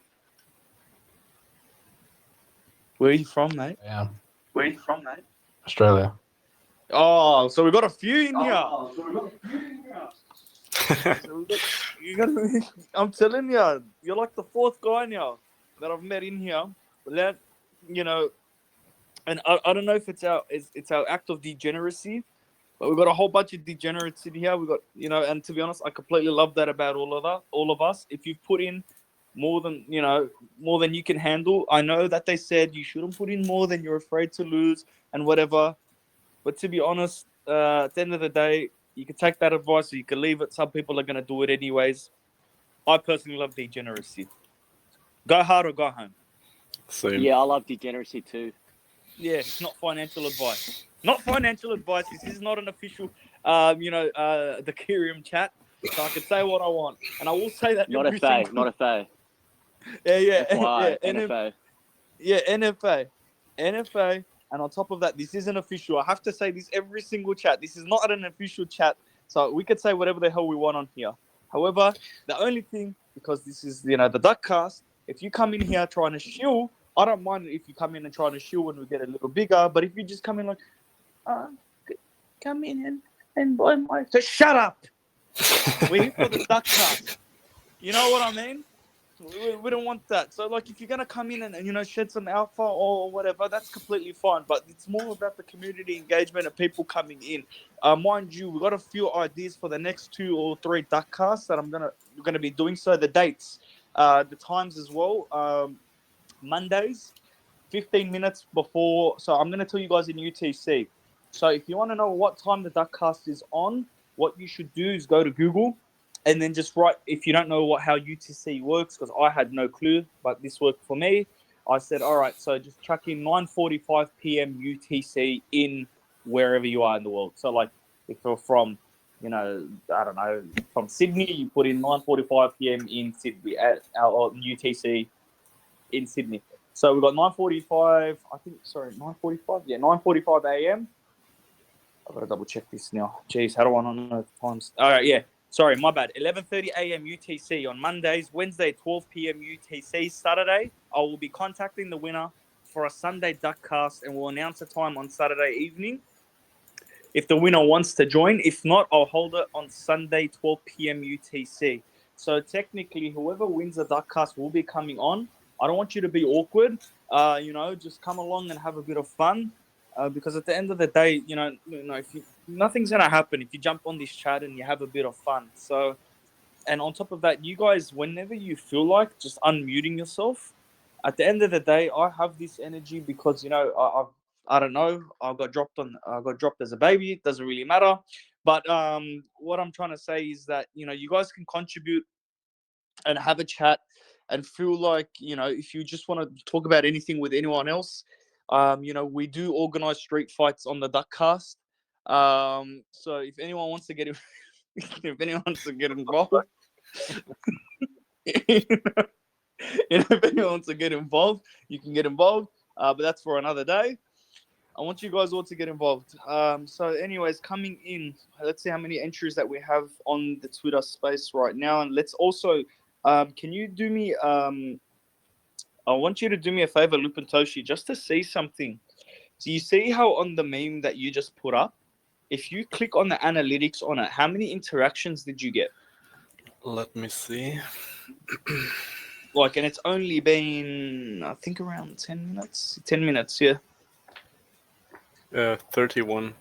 Speaker 1: Where are you from, mate?
Speaker 5: Yeah. Australia.
Speaker 1: Oh, so we got a few in here. I'm telling you, you're like the fourth guy now that I've met in here. That and I don't know if it's our act of degeneracy, but we've got a whole bunch of degenerates in here. We got and to be honest, I completely love that about all of us. If you've put in more than you can handle, I know that they said you shouldn't put in more than you're afraid to lose and whatever. But to be honest, at the end of the day, you can take that advice or you can leave it. Some people are going to do it anyways. I personally love degeneracy. Go hard or go home.
Speaker 3: Same.
Speaker 2: Yeah, I love degeneracy too.
Speaker 1: Yeah, not financial advice. Not financial advice. This is not an official, duckereum chat. So I can say what I want, and I will say that.
Speaker 2: Not FA, not FA.
Speaker 1: Yeah,
Speaker 2: FYI,
Speaker 1: yeah,
Speaker 2: NFA.
Speaker 1: Yeah, NFA. And on top of that, this isn't official. I have to say this every single chat. This is not an official chat. So we could say whatever the hell we want on here. However, the only thing, because this is, the Duckcast, if you come in here trying to shill, I don't mind if you come in and try to shill when we get a little bigger. But if you just come in like, come in and buy my... So shut up! We're here for the Duckcast. You know what I mean? We don't want that. So, like, if you're going to come in and shed some alpha or whatever, that's completely fine. But it's more about the community engagement and people coming in. Mind you, we've got a few ideas for the next 2 or 3 Duckcasts that we're gonna be doing. So the dates, the times as well. Mondays, 15 minutes before. So I'm going to tell you guys in UTC. So if you want to know what time the Duckcast is on, what you should do is go to Google and then just write, if you don't know how UTC works, because I had no clue, but this worked for me. I said, all right, so just chuck in 9:45 p.m. UTC in wherever you are in the world. So like if you're from you know, I don't know, from Sydney, you put in 9:45 p.m. in Sydney at our UTC in Sydney. So we've got 9:45. I think 9:45. Yeah, 9:45 a.m. I've got to double check this now. Jeez, how do I not know the times? All right, yeah. Sorry, my bad. 11:30 a.m. UTC on Mondays. Wednesday, 12 p.m. UTC. Saturday, I will be contacting the winner for a Sunday duck cast, and we'll announce a time on Saturday evening if the winner wants to join. If not, I'll hold it on Sunday, 12 p.m. UTC. So technically, whoever wins the duck cast will be coming on. I don't want you to be awkward. You know, just come along and have a bit of fun. Because at the end of the day, nothing's gonna happen if you jump on this chat and you have a bit of fun. So, and on top of that, you guys, whenever you feel like, just unmuting yourself. At the end of the day, I have this energy because I don't know, I got dropped as a baby. It doesn't really matter. But what I'm trying to say is that you guys can contribute and have a chat and feel like if you just want to talk about anything with anyone else. We do organize street fights on the Duckcast. So if anyone wants to get if anyone wants to get involved, if anyone wants to get involved, you can get involved. But that's for another day. I want you guys all to get involved. So anyways, coming in, let's see how many entries that we have on the Twitter space right now. And let's also, can you do me, I want you to do me a favor, Lupin Toshi, just to see something. So you see how on the meme that you just put up, if you click on the analytics on it, how many interactions did you get?
Speaker 3: Let me see.
Speaker 1: And it's only been, I think, around 10 minutes. 10 minutes, yeah.
Speaker 3: 31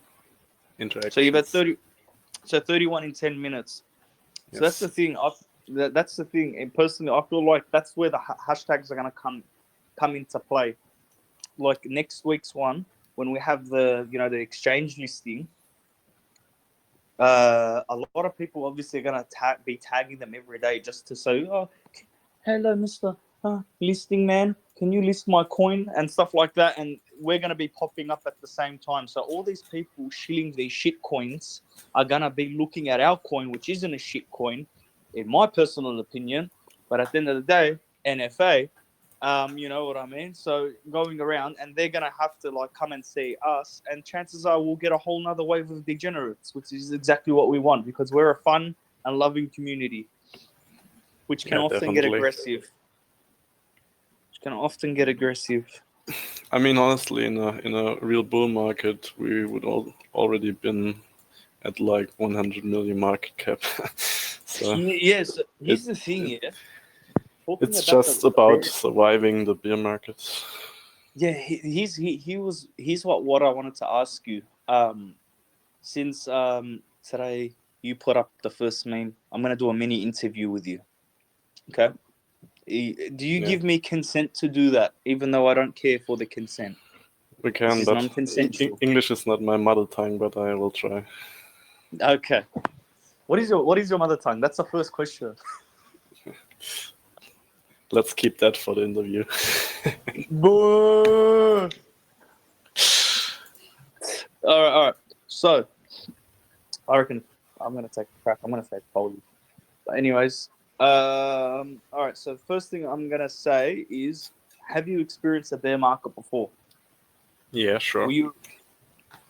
Speaker 3: interactions.
Speaker 1: So you've had 31 in 10 minutes. So that's the thing. That's the thing. And personally, I feel like that's where the hashtags are going to come into play. Like next week's one, when we have the the exchange listing, a lot of people obviously are going to be tagging them every day just to say, oh, hello, Mr. Listing man, can you list my coin and stuff like that? And we're going to be popping up at the same time. So all these people shilling these shit coins are going to be looking at our coin, which isn't a shit coin, in my personal opinion. But at the end of the day, NFA, you know what I mean? So going around, and they're going to have to come and see us. And chances are we'll get a whole nother wave of degenerates, which is exactly what we want, because we're a fun and loving community, which can often get aggressive.
Speaker 3: I mean, honestly, in a real bull market, we would already been at 100 million market cap. So
Speaker 1: yes, here's the thing.
Speaker 3: It's just about surviving the bear market.
Speaker 1: Yeah, here's what I wanted to ask you. Since today you put up the first meme, I'm gonna do a mini interview with you. Okay. Do you give me consent to do that, even though I don't care for the consent?
Speaker 3: We can, but English is not my mother tongue, but I will try.
Speaker 1: Okay. What is your mother tongue? That's the first question.
Speaker 3: Let's keep that for the interview.
Speaker 1: All right. So, I reckon I'm gonna take a crack. I'm gonna say Polish. But anyways. All right. So the first thing I'm gonna say is, have you experienced a bear market before?
Speaker 3: Yeah, sure.
Speaker 1: Were you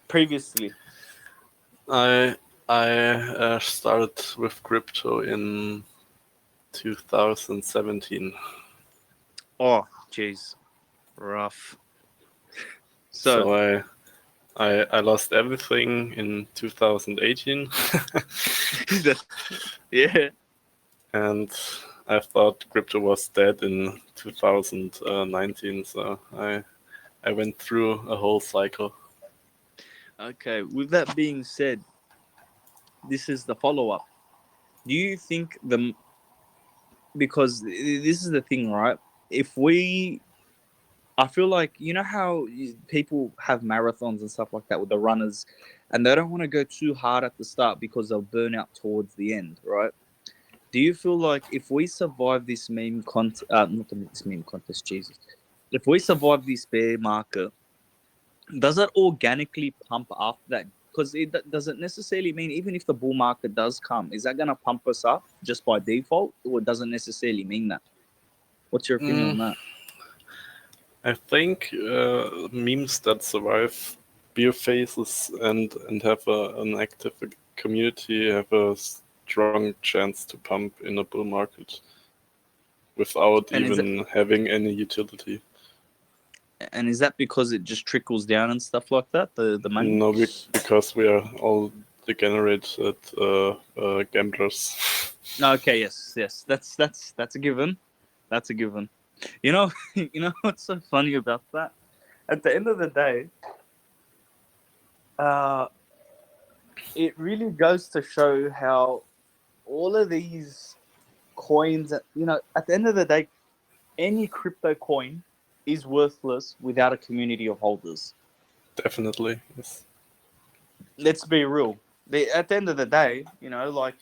Speaker 1: previously?
Speaker 3: I started with crypto in 2017.
Speaker 1: Oh, jeez, rough.
Speaker 3: So I lost everything in 2018.
Speaker 1: Yeah.
Speaker 3: And I thought crypto was dead in 2019, so I went through a whole cycle.
Speaker 1: Okay, with that being said, this is the follow-up. Do you think because this is the thing, right? I feel like, how people have marathons and stuff like that with the runners, and they don't want to go too hard at the start because they'll burn out towards the end, right? Do you feel like if we survive this meme contest, not this meme contest, Jesus, if we survive this bear market, does it organically pump after that because does it necessarily mean even if the bull market does come, is that going to pump us up just by default, or it doesn't necessarily mean that? What's your opinion on that?
Speaker 3: I think memes that survive beer phases and have an active community have a strong chance to pump in a bull market without even having any utility.
Speaker 1: And is that because it just trickles down and stuff like that, the money?
Speaker 3: No, because we are all degenerated gamblers.
Speaker 1: Okay, yes, that's a given. That's a given. You know, you know what's so funny about that? At the end of the day, it really goes to show how all of these coins, you know, at the end of the day, any crypto coin is worthless without a community of holders.
Speaker 3: Definitely, yes.
Speaker 1: Let's be real. At the end of the day, you know, like,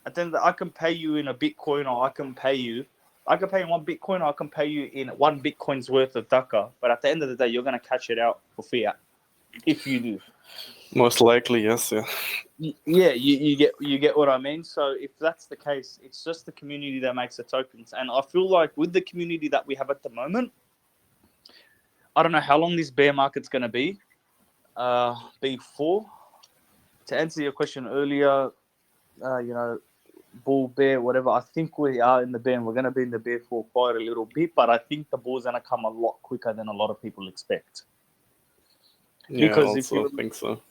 Speaker 1: at the end I can pay you in a Bitcoin, or I can pay you in 1 Bitcoin, or I can pay you in 1 Bitcoin's worth of Ducker. But at the end of the day, you're going to cash it out for fiat if you do.
Speaker 3: Most likely, yes, yeah.
Speaker 1: Yeah, you get what I mean. So if that's the case, it's just the community that makes the tokens. And I feel like with the community that we have at the moment, I don't know how long this bear market's going to be. Before, to answer your question earlier, you know, bull, bear, whatever, I think we are in the bear, and we're going to be in the bear for quite a little bit, but I think the bull's going to come a lot quicker than a lot of people expect.
Speaker 3: Yeah,
Speaker 1: Because
Speaker 3: I also think so.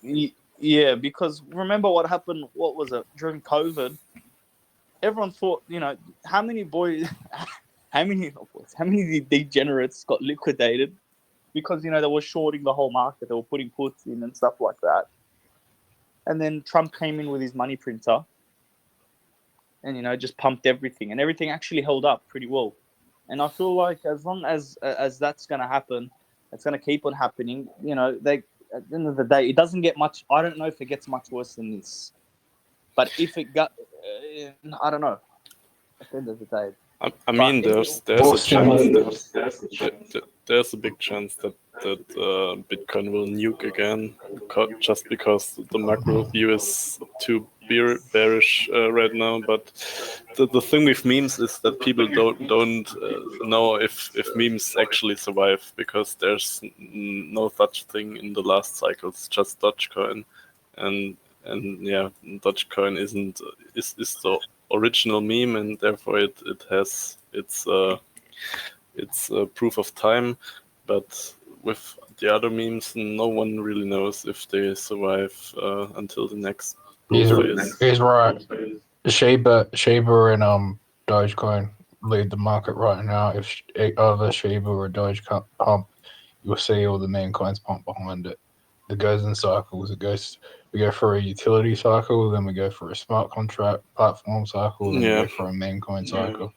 Speaker 1: Yeah, because remember what happened, what was it, during COVID? Everyone thought, you know, how many degenerates got liquidated because, you know, they were shorting the whole market, they were putting puts in and stuff like that. And then Trump came in with his money printer and, you know, just pumped everything, and everything actually held up pretty well. And I feel like as long as that's going to happen, it's going to keep on happening. You know, at the end of the day, it doesn't get much. I don't know if it gets much worse than this, but if it got, I don't know. At the end of the day,
Speaker 3: I mean, there's a chance there's a big chance that Bitcoin will nuke again, just because the macro view is too bearish right now. But the thing with memes is that people don't know if memes actually survive, because there's no such thing in the last cycles, just Dogecoin, and yeah, Dogecoin is the original meme, and therefore it has its proof of time. But with the other memes, no one really knows if they survive until the next phase.
Speaker 5: He's right. Shiba and Dogecoin lead the market right now. If either Shiba or Doge pump, you'll see all the meme coins pump behind it. It goes in cycles. We go for a utility cycle, then we go for a smart contract platform cycle, then we go for a meme coin cycle.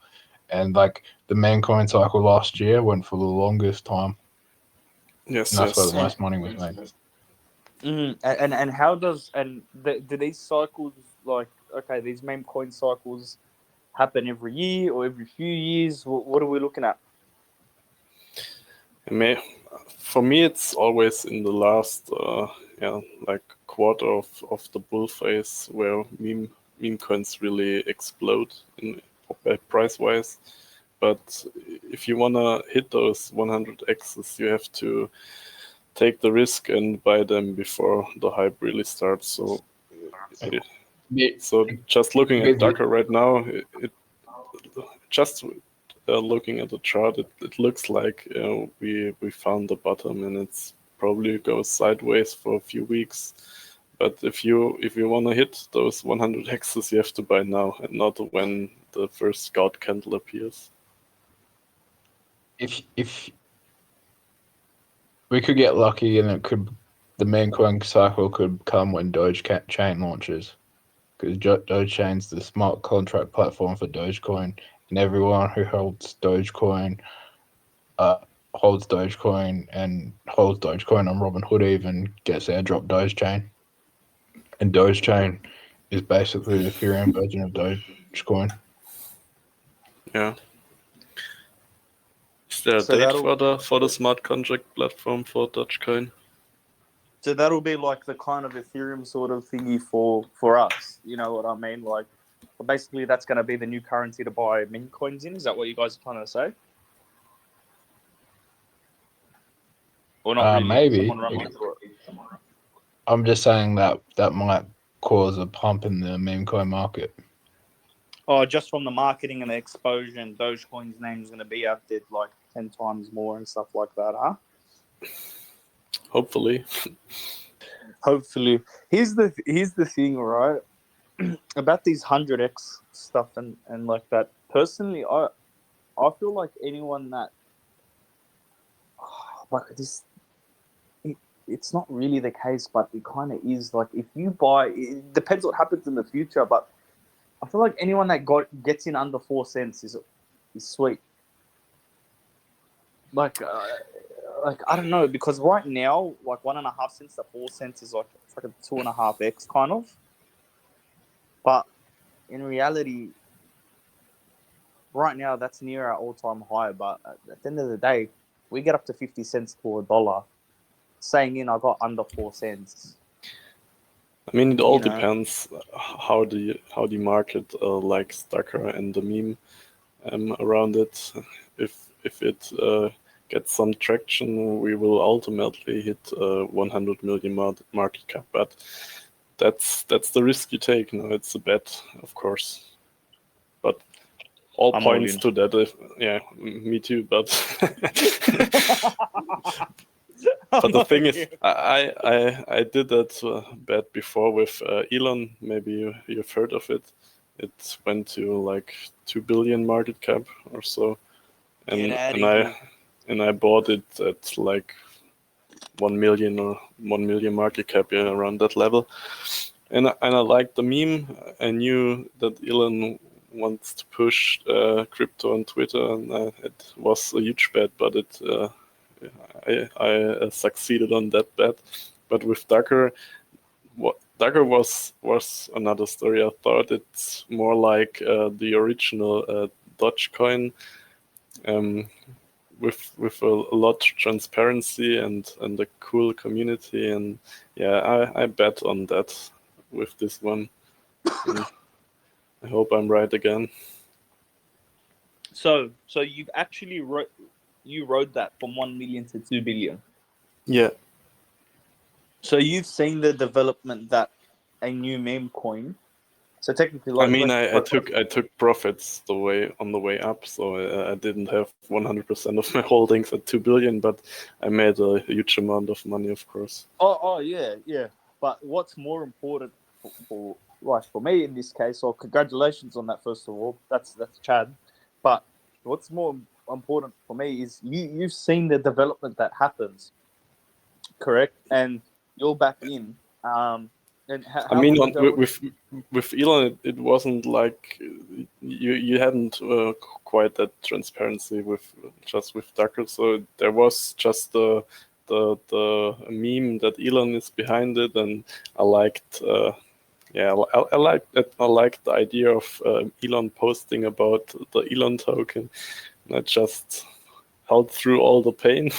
Speaker 5: And like the meme coin cycle last year went for the longest time.
Speaker 3: Yes,
Speaker 5: and that's where the most money was made.
Speaker 1: And how does do these cycles, like, okay, these meme coin cycles happen every year or every few years? What are we looking at?
Speaker 3: For me, it's always in the last like quarter of the bull phase where meme coins really explode in price wise. But if you wanna hit those 100x's, you have to take the risk and buy them before the hype really starts. So just looking at Ducker right now, it just looking at the chart, it looks like we found the bottom, and it's probably goes sideways for a few weeks. But if you want to hit those 100 hexes, you have to buy now, and not when the first scout candle appears.
Speaker 5: If we could get lucky, and the main coin cycle could come when Dogechain launches, because Dogechain's the smart contract platform for Dogecoin, and everyone who holds Dogecoin holds Dogecoin on Robinhood even gets airdrop Dogechain, and Dogechain is basically the Ethereum version of Dogecoin.
Speaker 3: Yeah. Is there a date for the smart contract platform for Dogecoin?
Speaker 1: So that'll be like the kind of Ethereum sort of thingy for us. You know what I mean? Like, basically, that's going to be the new currency to buy meme coins in. Is that what you guys are trying to say? Or not really?
Speaker 5: Maybe.
Speaker 1: Someone run me through it.
Speaker 5: I'm just saying that might cause a pump in the meme coin market.
Speaker 1: Oh, just from the marketing and the exposure, and Dogecoin's name is going to be out there like 10 times more and stuff like that, huh?
Speaker 3: Hopefully.
Speaker 1: Hopefully. Here's the thing, right? About these 100x stuff and like that. Personally, I feel like anyone that, but it's not really the case, but it kind of is. Like, if you buy, it depends what happens in the future, but I feel like anyone that gets in under 4 cents is sweet. Like I don't know, because right now, like 1.5 cents to 4 cents is like it's like a 2.5x kind of. But in reality, right now that's near our all-time high. But at the end of the day, we get up to 50 cents to $1. Saying I got under 4 cents.
Speaker 3: I mean, it all depends how the market likes Ducker and the meme around it. If it gets some traction, we will ultimately hit 100 million market cap. But that's the risk you take. No, it's a bet, of course. But all points to that. Yeah, me too. But but the thing is, I did that bet before with Elon. Maybe you've heard of it. It went to like 2 billion market cap or so, and I bought it at like 1 million or 1 million market cap, yeah, around that level. And I liked the meme. I knew that Elon wants to push crypto on Twitter, and it was a huge bet, but I succeeded on that bet. But with Ducker, Ducker was another story. I thought it's more like the original Dogecoin, with a lot of transparency and a cool community. And yeah, I bet on that with this one. I hope I'm right again.
Speaker 1: So you've actually rode that from 1 million to 2 billion.
Speaker 3: Yeah.
Speaker 1: So you've seen the development that a new meme coin. So technically, like,
Speaker 3: I mean, I took profits on the way up, so I didn't have 100% of my holdings at 2 billion, but I made a huge amount of money, of course.
Speaker 1: Oh yeah. But what's more important for me in this case? Or congratulations on that, first of all. That's Chad. But what's more important for me is you've seen the development that happens, correct? And you're back in. And
Speaker 3: I mean, with Elon, it wasn't like you hadn't quite that transparency with Ducker. So there was just the meme that Elon is behind it, and I liked. I liked the idea of Elon posting about the Elon token. And I just held through all the pain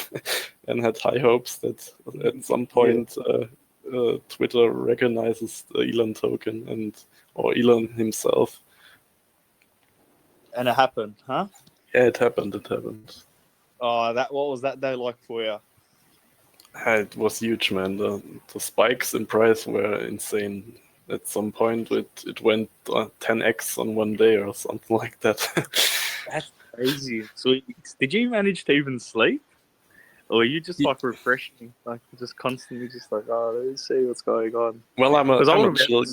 Speaker 3: and had high hopes that at some point Twitter recognizes the Elon token or Elon himself.
Speaker 1: And it happened, huh?
Speaker 3: Yeah, it happened.
Speaker 1: Oh, what was that day like for you?
Speaker 3: It was huge, man. The spikes in price were insane. At some point, it went 10x on one day or something like that.
Speaker 1: That's crazy. So, did you manage to even sleep? Or are you just like refreshing, like just constantly just like, oh, let's see what's going on?
Speaker 3: Well, I'm
Speaker 1: chill.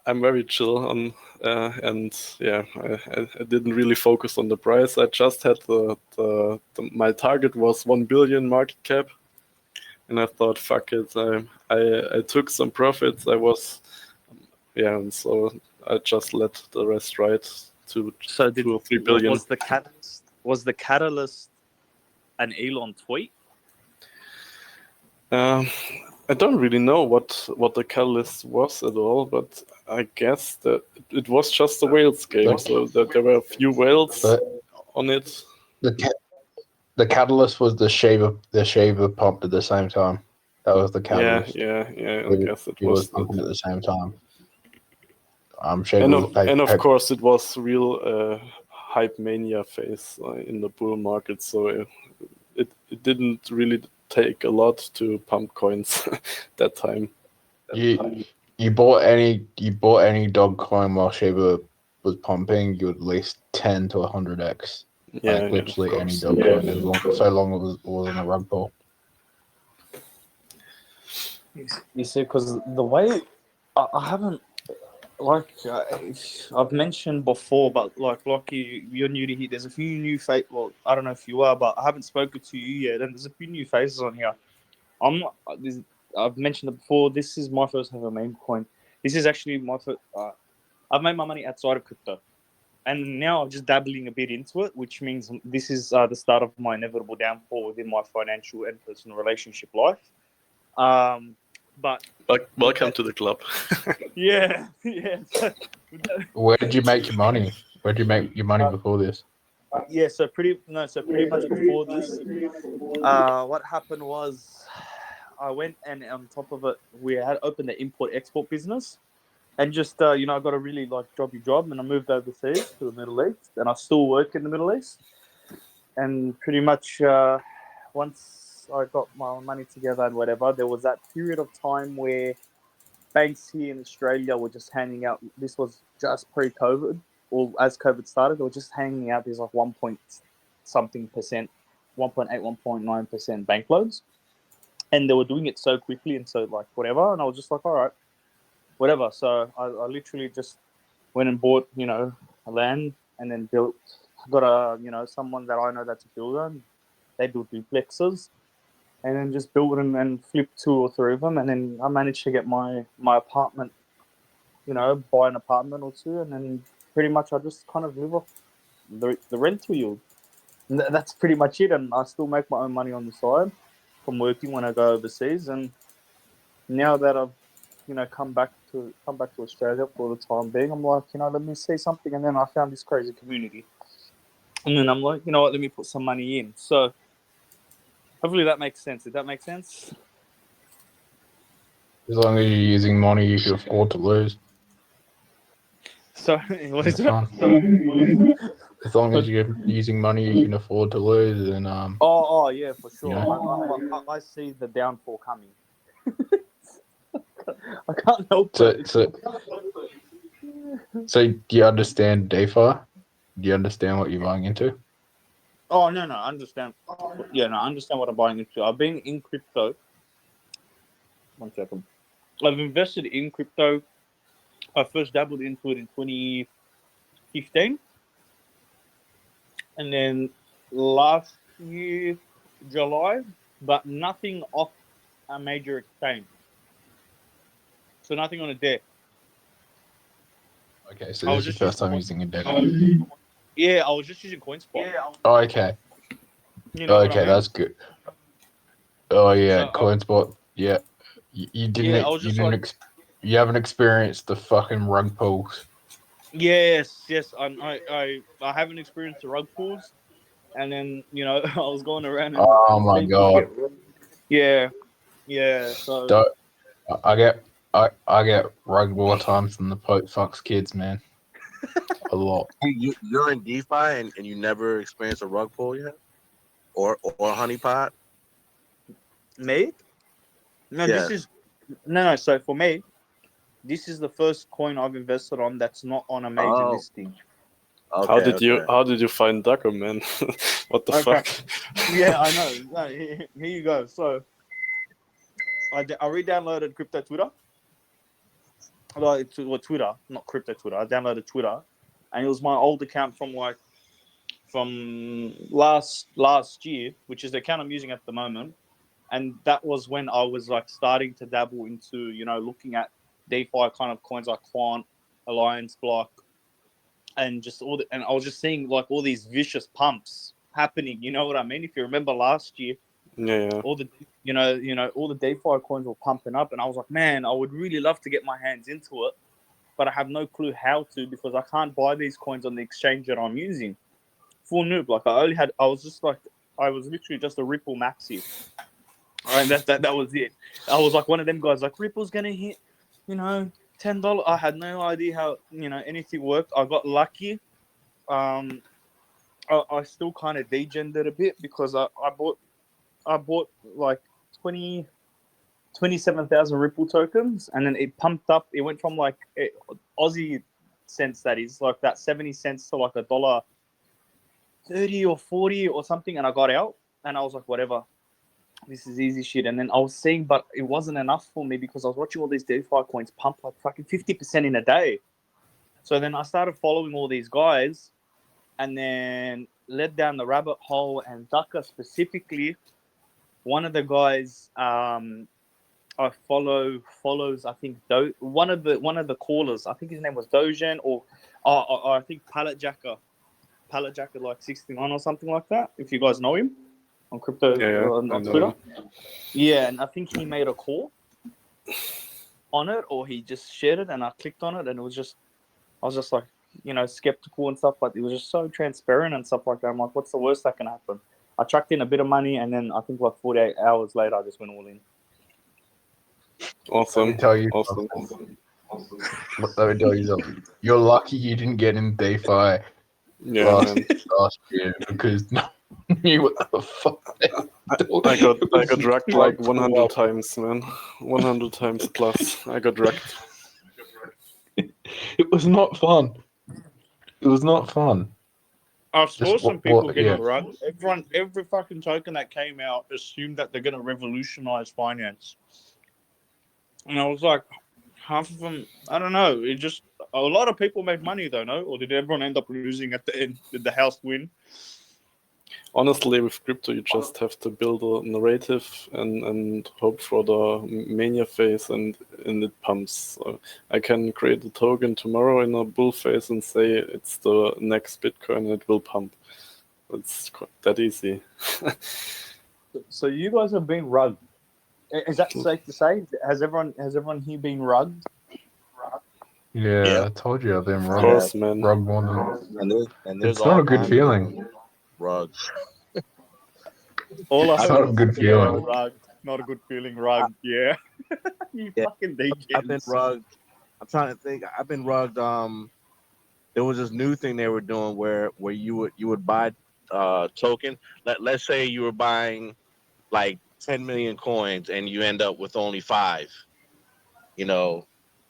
Speaker 3: I'm very chill on, and yeah, I didn't really focus on the price. I just had my target was 1 billion market cap, and I thought, fuck it. I took some profits. And so I just let the rest ride to 2 or 3 billion.
Speaker 1: Was the catalyst an Elon tweet?
Speaker 3: I don't really know what the catalyst was at all, but I guess that it was just a whales game, so that there were a few whales on it.
Speaker 5: The catalyst was the shaver pump at the same time. That was the
Speaker 3: Yeah,
Speaker 5: catalyst.
Speaker 3: I guess it
Speaker 5: It was
Speaker 3: was.
Speaker 5: pumping at the same time.
Speaker 3: And
Speaker 5: Shade
Speaker 3: of course, it was real hype mania phase in the bull market. So it didn't really take a lot to pump coins that time.
Speaker 5: You bought any dog coin while Shiba was pumping, you would at least 10 to 100x.
Speaker 3: Yeah,
Speaker 5: Like literally
Speaker 3: of
Speaker 5: any
Speaker 3: course.
Speaker 5: dog coin, so long it was in a rug pull.
Speaker 1: You see, because the way I haven't, like I've mentioned before, but like you're new to here. There's a few new face. Well, I don't know if you are, but I haven't spoken to you yet. And there's a few new faces on here. I'm not. I've mentioned it before. This is my first ever meme coin. This is actually my first. I've made my money outside of crypto, and now I'm just dabbling a bit into it, which means this is the start of my inevitable downfall within my financial and personal relationship life. But
Speaker 3: welcome to the club.
Speaker 1: yeah.
Speaker 5: Where did you make your money? Where did you make your money before this?
Speaker 1: Yeah, so pretty much before this, what happened was I went and on top of it, we had opened the import-export business, and just I got a really jobby job, and I moved overseas to the Middle East, and I still work in the Middle East, and pretty much once I got my money together and whatever, there was that period of time where banks here in Australia were just handing out. This was just pre-COVID, or as COVID started, they were just handing out these 1 point something percent, 1.8, 1.9% bank loans, and they were doing it so quickly and so whatever. And I was just like, all right, whatever. So I literally just went and bought a land and then built. Got a someone that I know that's a builder. And they build duplexes. And then just built and flipped 2 or 3 of them, and then I managed to get my apartment, buy an apartment or 2, and then pretty much I just kind of live off the rental yield. And that's pretty much it, and I still make my own money on the side from working when I go overseas. And now that I've come back to Australia for the time being, I'm like, let me see something, and then I found this crazy community, and then I'm like, you know what, let me put some money in. So hopefully that makes sense. Did that make sense?
Speaker 5: As long as you're using money you can afford to lose.
Speaker 1: So what is
Speaker 5: It's
Speaker 1: it?
Speaker 5: fine. As long as you're using money you can afford to lose, and
Speaker 1: Oh yeah, for sure.
Speaker 5: You know.
Speaker 1: I see the downfall coming. I can't help
Speaker 5: So,
Speaker 1: it.
Speaker 5: so do you understand DeFi? Do you understand what you're buying into?
Speaker 1: Oh no, I understand. Yeah, no, I understand what I'm buying into. I've been in crypto. 1 second. I've invested in crypto. I first dabbled into it in 2015, and then last year July, but nothing off a major exchange. So nothing on a deck.
Speaker 5: Okay, so
Speaker 1: I
Speaker 5: this
Speaker 1: was
Speaker 5: is your
Speaker 1: just
Speaker 5: first
Speaker 1: using
Speaker 5: time using a DeFi.
Speaker 1: Yeah, I was just using CoinSpot.
Speaker 5: Oh, okay.
Speaker 1: You know what I mean?
Speaker 5: That's good. Oh yeah,
Speaker 1: So,
Speaker 5: CoinSpot. Yeah, you didn't.
Speaker 1: yeah, I was
Speaker 5: You
Speaker 1: just
Speaker 5: didn't. You haven't experienced the fucking rug pulls.
Speaker 1: yes. I haven't experienced the rug pulls, and then I was going around and
Speaker 5: Oh my
Speaker 1: people
Speaker 5: god.
Speaker 1: yeah. So
Speaker 5: Don't, I get rug more times than the Pope fucks kids, man. A lot.
Speaker 6: You're in DeFi and you never experienced a rug pull yet, or a honeypot.
Speaker 1: me? No,
Speaker 6: Yeah.
Speaker 1: no. So for me, this is the first coin I've invested on that's not on a major listing.
Speaker 6: Okay,
Speaker 3: How did you find duckereum, man? What the fuck?
Speaker 1: Yeah, I know. No, here you go. So I re-downloaded crypto Twitter. Twitter, not crypto Twitter. I downloaded Twitter, and it was my old account from last year, which is the account I'm using at the moment. And that was when I was starting to dabble into looking at DeFi kind of coins like Quant, Alliance Block, and and I was just seeing all these vicious pumps happening. You know what I mean? If you remember last year,
Speaker 3: Yeah.
Speaker 1: all the all the DeFi coins were pumping up, and I was like, man, I would really love to get my hands into it, but I have no clue how to because I can't buy these coins on the exchange that I'm using. Full noob. I was literally just a Ripple maxi. And that was it. I was like one of them guys, like Ripple's gonna hit, $10. I had no idea how anything worked. I got lucky. I still kind of degendered a bit because I bought like 27,000 Ripple tokens, and then it pumped up. It went from like Aussie cents, that is like that 70 cents to like $1.30 or 40 or something, and I got out, and I was like, whatever, this is easy shit. And then I was seeing, but it wasn't enough for me because I was watching all these DeFi coins pump like fucking 50% in a day. So then I started following all these guys, and then led down the rabbit hole. And Ducker specifically, one of the guys I follows, I think one of the callers, I think his name was Dojan, or I think Pallet Jacker like 69 or something like that. If you guys know him on crypto on Twitter, and I think he made a call on it, or he just shared it, and I clicked on it, and I was just like, skeptical and stuff, but it was just so transparent and stuff like that. I'm like, what's the worst that can happen? I chucked in a bit of money, and then I think like 48 hours later, I just went all in.
Speaker 3: Awesome.
Speaker 5: Let me tell you
Speaker 3: Awesome.
Speaker 5: something. Let me tell you something. You're lucky you didn't get in DeFi last year, because no one knew what the fuck they were doing.
Speaker 3: I got drugged like 100 times, man. 100 times plus. I got drugged.
Speaker 5: It was not fun. It was not fun.
Speaker 1: I saw
Speaker 5: Just
Speaker 1: some people getting
Speaker 5: yeah.
Speaker 1: rugged. Every fucking token that came out assumed that they're going to revolutionize finance. And I was like, half of them, I don't know. It just, a lot of people made money though, no? Or did everyone end up losing at the end? Did the house win?
Speaker 3: Honestly, with crypto, you just have to build a narrative and hope for the mania phase, and it pumps. So I can create a token tomorrow in a bull phase and say it's the next Bitcoin, and it will pump. It's that easy.
Speaker 1: So you guys have been rugged. Is that safe to say? Has everyone here been rugged?
Speaker 5: Yeah, I told you I've been
Speaker 3: Of course, man.
Speaker 5: rugged more than
Speaker 6: And there's
Speaker 5: it's not a good feeling.
Speaker 6: Rugs.
Speaker 1: All I
Speaker 5: It's
Speaker 1: heard
Speaker 5: not a
Speaker 1: was,
Speaker 5: good feeling.
Speaker 1: rugged. Not a good feeling, rugged. Yeah. You fucking deacons.
Speaker 6: I've been rugged. I'm trying to think. I've been rugged. There was this new thing they were doing where you would buy token. Let's say you were buying like 10 million coins and you end up with only 5.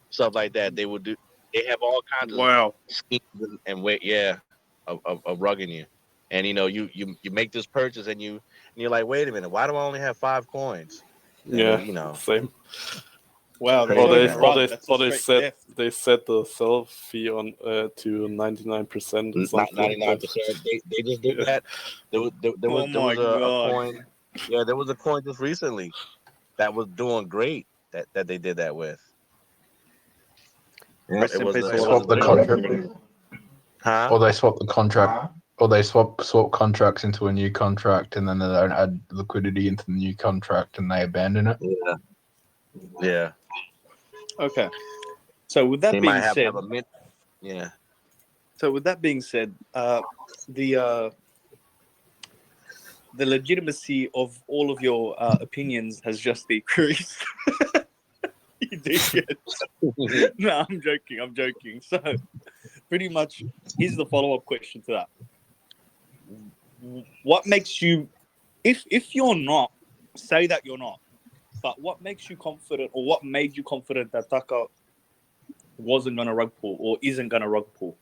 Speaker 6: Stuff like that. They would do. They have all kinds of schemes and way, of rugging you. And you make this purchase and you're like, wait a minute, why do I only have 5 coins? And
Speaker 3: yeah, same.
Speaker 1: Wow,
Speaker 3: Or they set the sell fee on to 99% or something.
Speaker 6: 99%. They just did that. There was a coin. Yeah, there was a coin just recently that was doing great that they did that with.
Speaker 5: It was the contract.
Speaker 6: Huh?
Speaker 5: Or they swap the contract. Or they swap contracts into a new contract, and then they don't add liquidity into the new contract, and they abandon it.
Speaker 6: Yeah.
Speaker 1: Okay. So with that
Speaker 6: they
Speaker 1: being
Speaker 6: might
Speaker 1: said,
Speaker 6: have a mint. Yeah.
Speaker 1: So with that being said, the legitimacy of all of your opinions has just decreased. You dickheads. No, I'm joking. So pretty much, here's the follow-up question to that. What makes you, if you're not, say that you're not, but what makes you confident, or what made you confident that Tucker wasn't going to rug pull or isn't going to rug pull?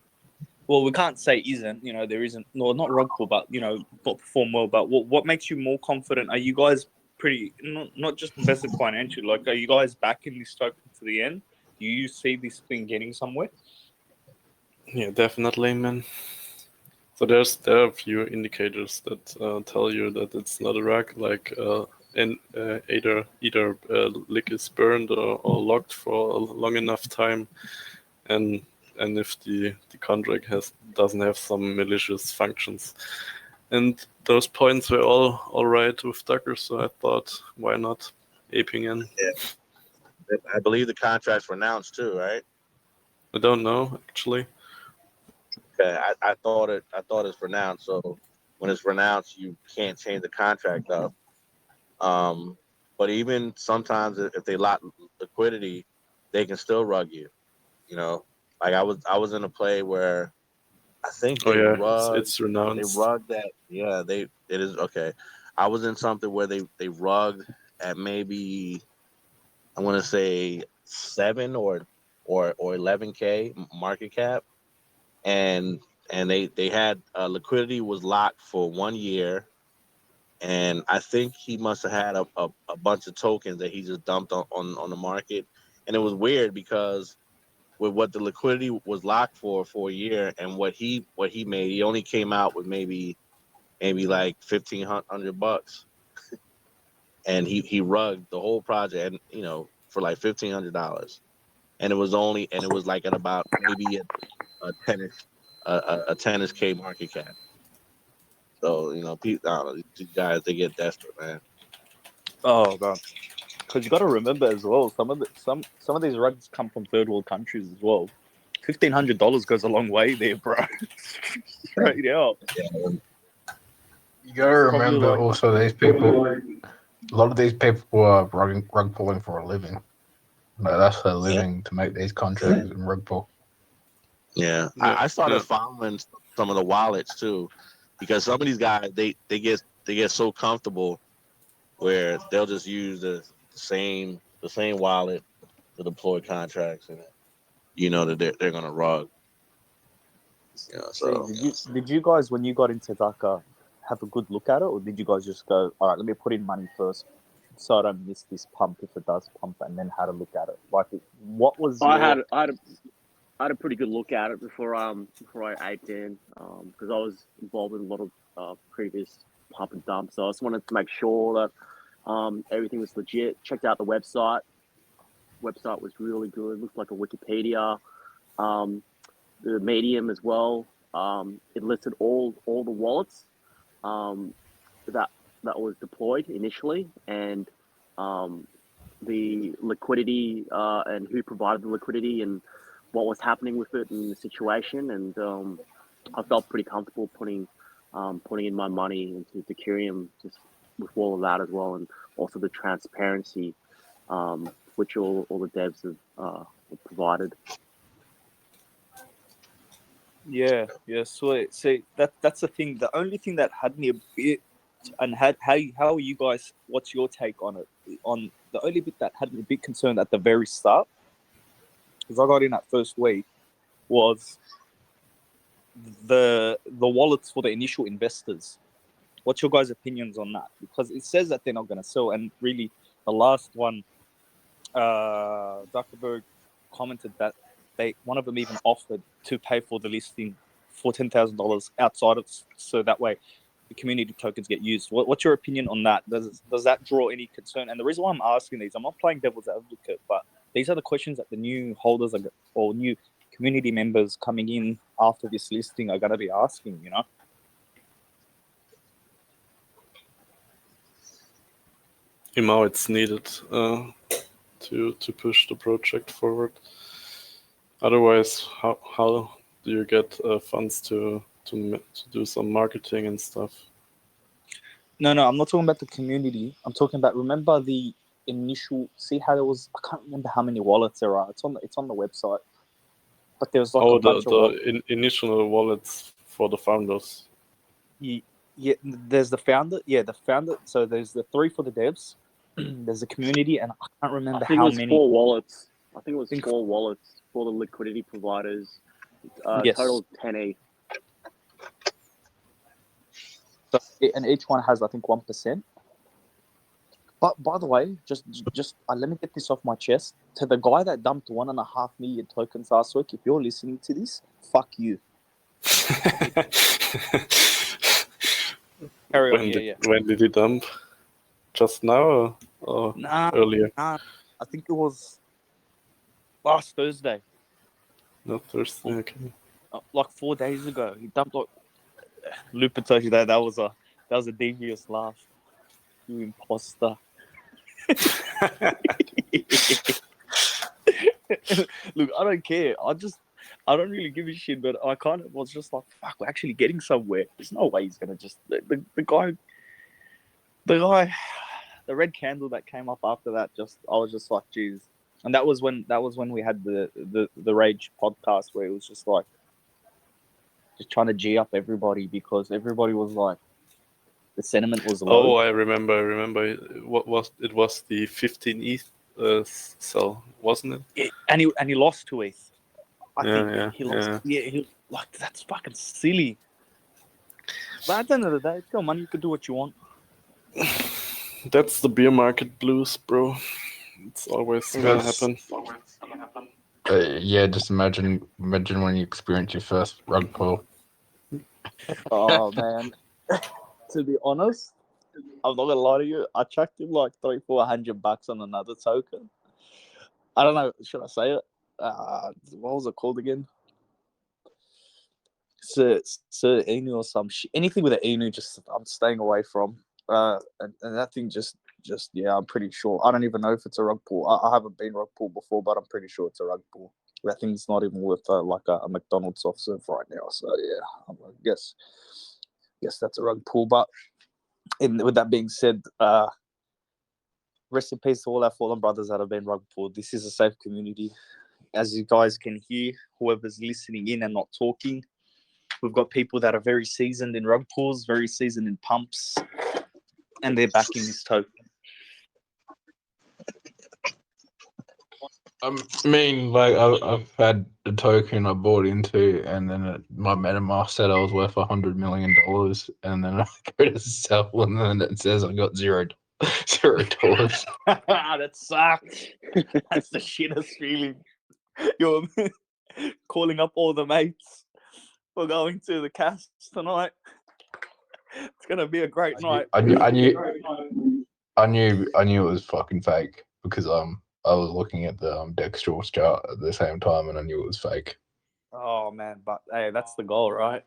Speaker 1: Well, we can't say isn't, there isn't, no, not rug pull, but, not perform well. But what makes you more confident? Are you guys pretty, not just invested financially, like, are you guys backing this token to the end? Do you see this thing getting somewhere?
Speaker 3: Yeah, definitely, man. So there are a few indicators that tell you that it's not a rug, like either lick is burned or locked for a long enough time, and if the contract doesn't have some malicious functions. And those points were all right with Ducker, so I thought, why not aping in?
Speaker 6: Yeah. I believe the contract's renounced too, right?
Speaker 3: I don't know, actually.
Speaker 6: Okay, I thought it's renounced. So when it's renounced, you can't change the contract up. but even sometimes if they lack liquidity, they can still rug you. You know, like I was in a play where I think
Speaker 3: Oh
Speaker 6: they
Speaker 3: yeah,
Speaker 6: rugged.
Speaker 3: it's renounced.
Speaker 6: That. Yeah, it is okay. I was in something where they rugged at maybe I want to say 7 or 11K market cap, and they had liquidity was locked for 1 year, and I think he must have had a bunch of tokens that he just dumped on the market, and it was weird because with what the liquidity was locked for a year and what he made, he only came out with maybe like $1,500, and he rugged the whole project, and for like $1,500, and it was like at about maybe a tennis a tennis K market cap. So people, I don't know, these guys they get desperate, man.
Speaker 1: Oh god, because you got to remember as well, some of these rugs come from third world countries as well. $1,500 goes a long way there, bro. Straight out.
Speaker 5: You gotta remember
Speaker 1: like-
Speaker 5: also these people. A lot of these people are rug pulling for a living. Like that's their living to make these contracts and rug pull.
Speaker 6: Yeah,
Speaker 3: Yeah,
Speaker 6: I started
Speaker 3: yeah.
Speaker 6: following some of the wallets too, because some of these guys they get so comfortable where they'll just use the same wallet to deploy contracts, and that they're gonna rug. So
Speaker 1: did you guys, when you got into Dhaka, have a good look at it, or did you guys just go, all right, let me put in money first so I don't miss this pump if it does pump, and then had a look at it? Like, what was
Speaker 2: I
Speaker 1: your...
Speaker 2: had a pretty good look at it before I aped in, because I was involved in a lot of previous pump and dump. So I just wanted to make sure that everything was legit. Checked out the website. Website was really good. Looked like a Wikipedia. The Medium as well. It listed all the wallets that was deployed initially, and the liquidity and who provided the liquidity and what was happening with it and the situation. And I felt pretty comfortable putting in my money into duckereum just with all of that as well, and also the transparency which all the devs have provided.
Speaker 1: Yeah, sweet. See, that's the thing. The only thing that had me a bit, and how are you guys? What's your take on it? On the only bit that had me a bit concerned at the very start, because I got in that first week, was the wallets for the initial investors. What's your guys' opinions on that? Because it says that they're not going to sell, and really, the last one, Zuckerberg commented that one of them even offered to pay for the listing for $10,000 outside of, so that way the community tokens get used. What's your opinion on that? Does that draw any concern? And the reason why I'm asking these, I'm not playing devil's advocate, but these are the questions that the new holders or new community members coming in after this listing are going to be asking,
Speaker 3: Now it's needed to push the project forward. Otherwise, how do you get funds to do some marketing and stuff?
Speaker 1: No, I'm not talking about the community. I'm talking about, remember the initial, see how there was, I can't remember how many wallets there are. It's on the website. But there was like a bunch of
Speaker 3: initial wallets for the founders.
Speaker 1: Yeah, there's the founder. Yeah, the founder. So there's the 3 for the devs. There's the community, and I can't remember how many.
Speaker 2: 4 wallets. I think it was 4 wallets for the liquidity providers.
Speaker 1: Yes.
Speaker 2: Total 10E.
Speaker 1: So, and each one has, I think, 1%. But by the way, just let me get this off my chest. To the guy that dumped 1.5 million tokens last week, if you're listening to this, fuck you. Carry on.
Speaker 3: When did he dump? Just now or earlier?
Speaker 1: Nah, I think it was last Thursday.
Speaker 3: Not Thursday, okay.
Speaker 1: Like 4 days ago, he dumped. Like, Lupa told you that was a devious laugh. You imposter. Look, I don't care. I don't really give a shit, but I kind of was just like, fuck, we're actually getting somewhere. There's no way he's gonna just the guy. the red candle that came up after that, I was just like, geez. And that was when we had the Rage podcast where it was just like just trying to G up everybody because everybody was like the sentiment was low.
Speaker 3: Oh, I remember. It was the 15 ETH cell, wasn't it?
Speaker 1: And he lost to ETH. I think
Speaker 3: Yeah,
Speaker 1: he lost. Yeah, he like that's fucking silly. But at the end of the day, it's your money. You can do what you want.
Speaker 3: That's the beer market blues, bro. It's always gonna happen.
Speaker 5: Yeah, just imagine when you experience your first rug pull.
Speaker 1: Oh man, to be honest, I'm not gonna lie to you. I chucked him like $300-400 on another token. I don't know. Should I say it? What was it called again? Sir Inu or some shit. Anything with an Inu, just I'm staying away from. And that thing just yeah, I'm pretty sure. I don't even know if it's a rug pull. I haven't been rug pull before, but I'm pretty sure it's a rug pull. That thing's not even worth like a McDonald's soft serve right now. So yeah, I guess that's a rug pull. But with that being said, rest in peace to all our fallen brothers that have been rug pulled. This is a safe community, as you guys can hear. Whoever's listening in and not talking. We've got people that are very seasoned in rug pulls, very seasoned in pumps, and they're backing this token.
Speaker 5: I mean, like I've had the token I bought into, and then my MetaMask said I was worth $100 million, and then I go to sell, and then it says I got $0.
Speaker 1: That sucks. That's the shittest feeling. You're calling up all the mates. We're going to the cast tonight. It's gonna be a great night.
Speaker 5: I knew it was fucking fake because I was looking at the Dextrals chart at the same time, and I knew it was fake.
Speaker 1: Oh man, but hey, that's the goal, right?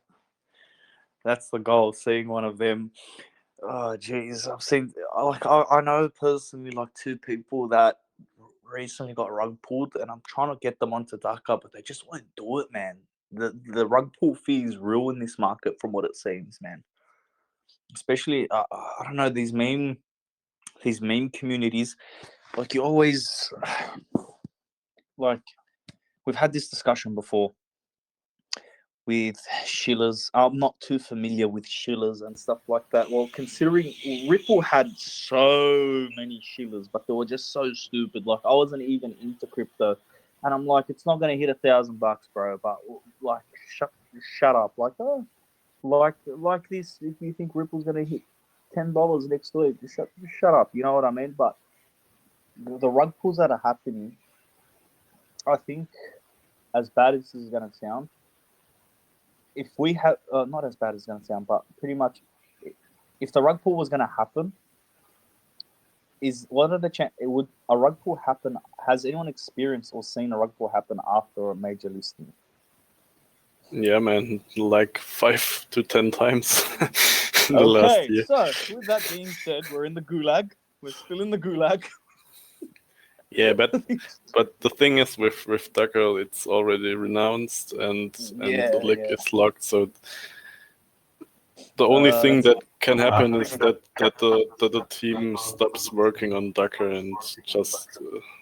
Speaker 1: That's the goal. Seeing one of them. Oh jeez, I've seen I know personally like 2 people that recently got rug pulled, and I'm trying to get them onto Ducker, but they just won't do it, man. The rug pull fees ruin this market from what it seems, man. Especially I don't know, these meme communities, like you always like we've had this discussion before with shillers. I'm not too familiar with shillers and stuff like that. Well, considering Ripple had so many shillers, but they were just so stupid. Like I wasn't even into crypto, and I'm like, it's not gonna hit $1,000, bro. But like, shut up. Like, like this. If you think Ripple's gonna hit $10 next week, just shut up. You know what I mean? But the rug pulls that are happening, I think, as bad as this is gonna sound, if we have not as bad as it's going to sound, but pretty much, if the rug pull was going to happen, what are the would a rug pull happen? Has anyone experienced or seen a rug pull happen after a major listing?
Speaker 3: Yeah, man, like 5 to 10 times in the last year.
Speaker 1: So with that being said, we're in the gulag. We're still in the gulag.
Speaker 3: Yeah, but the thing is with Ducker, it's already renounced and the lick is locked. So the only thing that can happen is that the team stops working on Ducker and just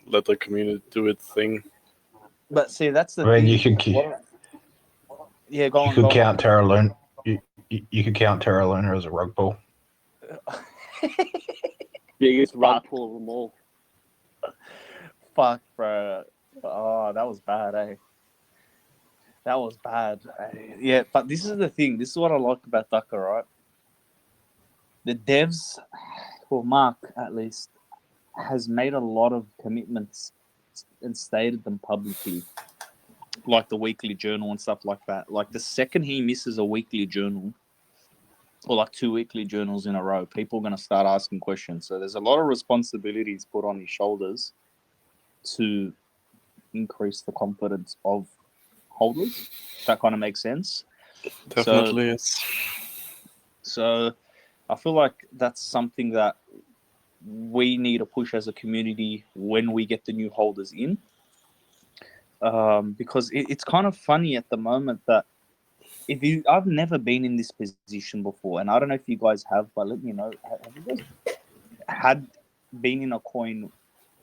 Speaker 3: let the community do its thing.
Speaker 1: But see, that's the
Speaker 5: I mean,
Speaker 1: thing.
Speaker 5: you can keep.
Speaker 1: Yeah, go on.
Speaker 5: You could count Terra Luna. You could count Terra Luna as a rug pull.
Speaker 2: Biggest rug pull of them all.
Speaker 1: Fuck, bro. Oh, that was bad, eh? That was bad. Yeah, but this is the thing. This is what I like about Ducker, right? The devs, well, Mark at least, has made a lot of commitments and stated them publicly, like the weekly journal and stuff like that. Like the second he misses a weekly journal, or like 2 weekly journals in a row, people are going to start asking questions. So there's a lot of responsibilities put on his shoulders to increase the confidence of holders. That kind of makes sense.
Speaker 3: Definitely, yes.
Speaker 1: So I feel like that's something that we need to push as a community when we get the new holders in. Because it's kind of funny at the moment that I've never been in this position before, and I don't know if you guys have, but let me know. Have you guys had been in a coin,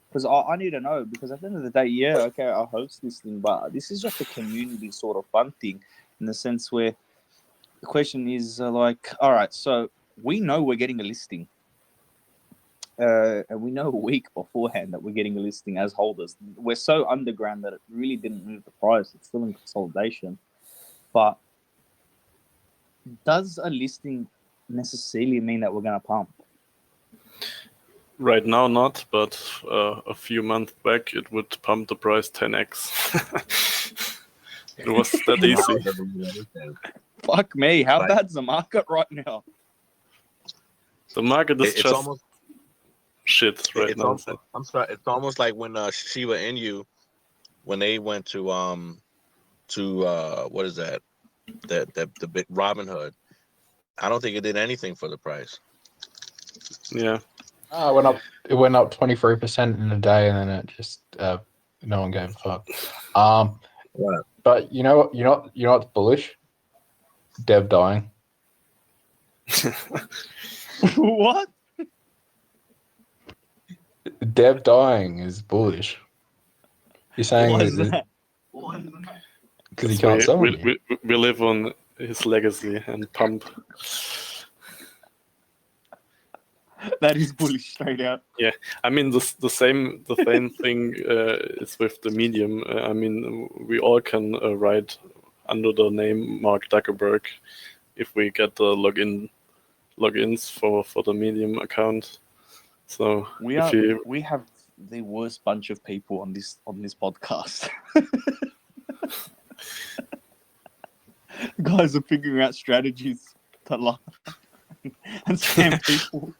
Speaker 1: because I need to know, because at the end of the day, yeah, okay, I host this thing, but this is just a community sort of fun thing, in the sense where the question is like, all right, so we know we're getting a listing. And we know a week beforehand that we're getting a listing as holders. We're so underground that it really didn't move the price. It's still in consolidation. But does a listing necessarily mean that we're going to pump?
Speaker 3: Right now, not, but a few months back, it would pump the price 10x. It was that easy.
Speaker 1: Fuck me. How
Speaker 6: Like-
Speaker 1: bad's the market right now?
Speaker 3: The market is
Speaker 6: It's
Speaker 3: just
Speaker 6: almost
Speaker 3: shit right
Speaker 6: it's
Speaker 3: now.
Speaker 6: almost, I'm sorry. It's almost like when Shiba Inu, when they went to what is that? The big Robin Hood. I don't think it did anything for the price.
Speaker 3: Yeah.
Speaker 5: It went up 23% in a day, and then it just no one gave a fuck.
Speaker 6: Right.
Speaker 5: But you know what's bullish? Dev dying.
Speaker 1: What?
Speaker 5: Dev dying is bullish. You're saying
Speaker 1: Why is
Speaker 5: is
Speaker 1: that?
Speaker 5: because he can't sell
Speaker 3: we,
Speaker 5: it.
Speaker 3: we live on his legacy and pump.
Speaker 1: That is bullish straight out.
Speaker 3: I mean, the same thing is with the medium. I mean, we all can write under the name Mark Zuckerberg if we get the logins for the medium account. So
Speaker 1: We have the worst bunch of people on this podcast. Guys are figuring out strategies to lie and scam people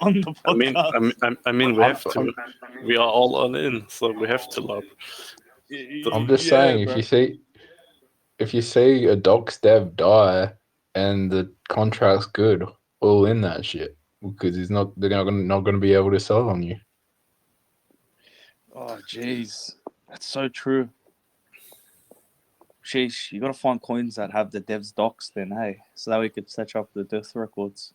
Speaker 1: on the podcast.
Speaker 3: I mean, we have to. We are all on in, so we have to love.
Speaker 5: I'm just saying,
Speaker 1: bro.
Speaker 5: if you see a docs dev die and the contract's good, all in that shit, because they're not going to be able to sell on you.
Speaker 1: Oh, jeez. That's so true. Sheesh, you got to find coins that have the dev's docs then, hey? So that we could set up the death records.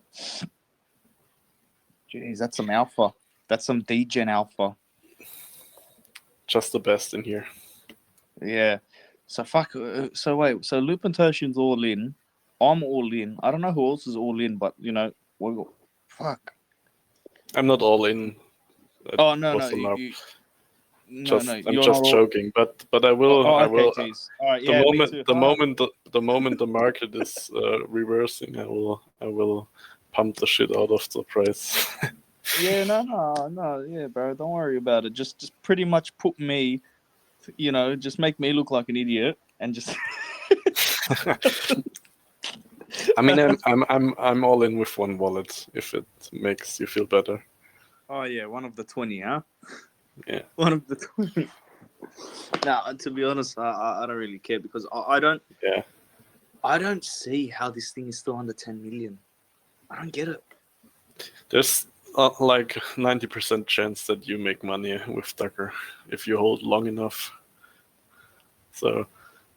Speaker 1: Jeez, that's some alpha. That's some degen alpha.
Speaker 3: Just the best in here.
Speaker 1: Yeah. So fuck. So wait. So Lupin Tertian's all in. I'm all in. I don't know who else is all in, but fuck.
Speaker 3: I'm not all in.
Speaker 1: Oh no,
Speaker 3: was
Speaker 1: no,
Speaker 3: an
Speaker 1: no,
Speaker 3: I'm
Speaker 1: you're
Speaker 3: just
Speaker 1: not all...
Speaker 3: joking, but I will.
Speaker 1: Oh,
Speaker 3: I
Speaker 1: okay,
Speaker 3: will.
Speaker 1: geez. All right, yeah, me too.
Speaker 3: The moment the market is reversing, I will pump the shit out of the price.
Speaker 1: Yeah, no, yeah, bro. Don't worry about it. Just pretty much put me, just make me look like an idiot, and just.
Speaker 3: I mean, I'm all in with one wallet if it makes you feel better.
Speaker 1: Oh yeah, one of the 20, huh?
Speaker 3: Yeah.
Speaker 1: One of the 20. Now, to be honest, I don't really care because I don't.
Speaker 3: Yeah.
Speaker 1: I don't see how this thing is still under 10 million. I don't get it.
Speaker 3: There's like 90% chance that you make money with Ducker if you hold long enough. So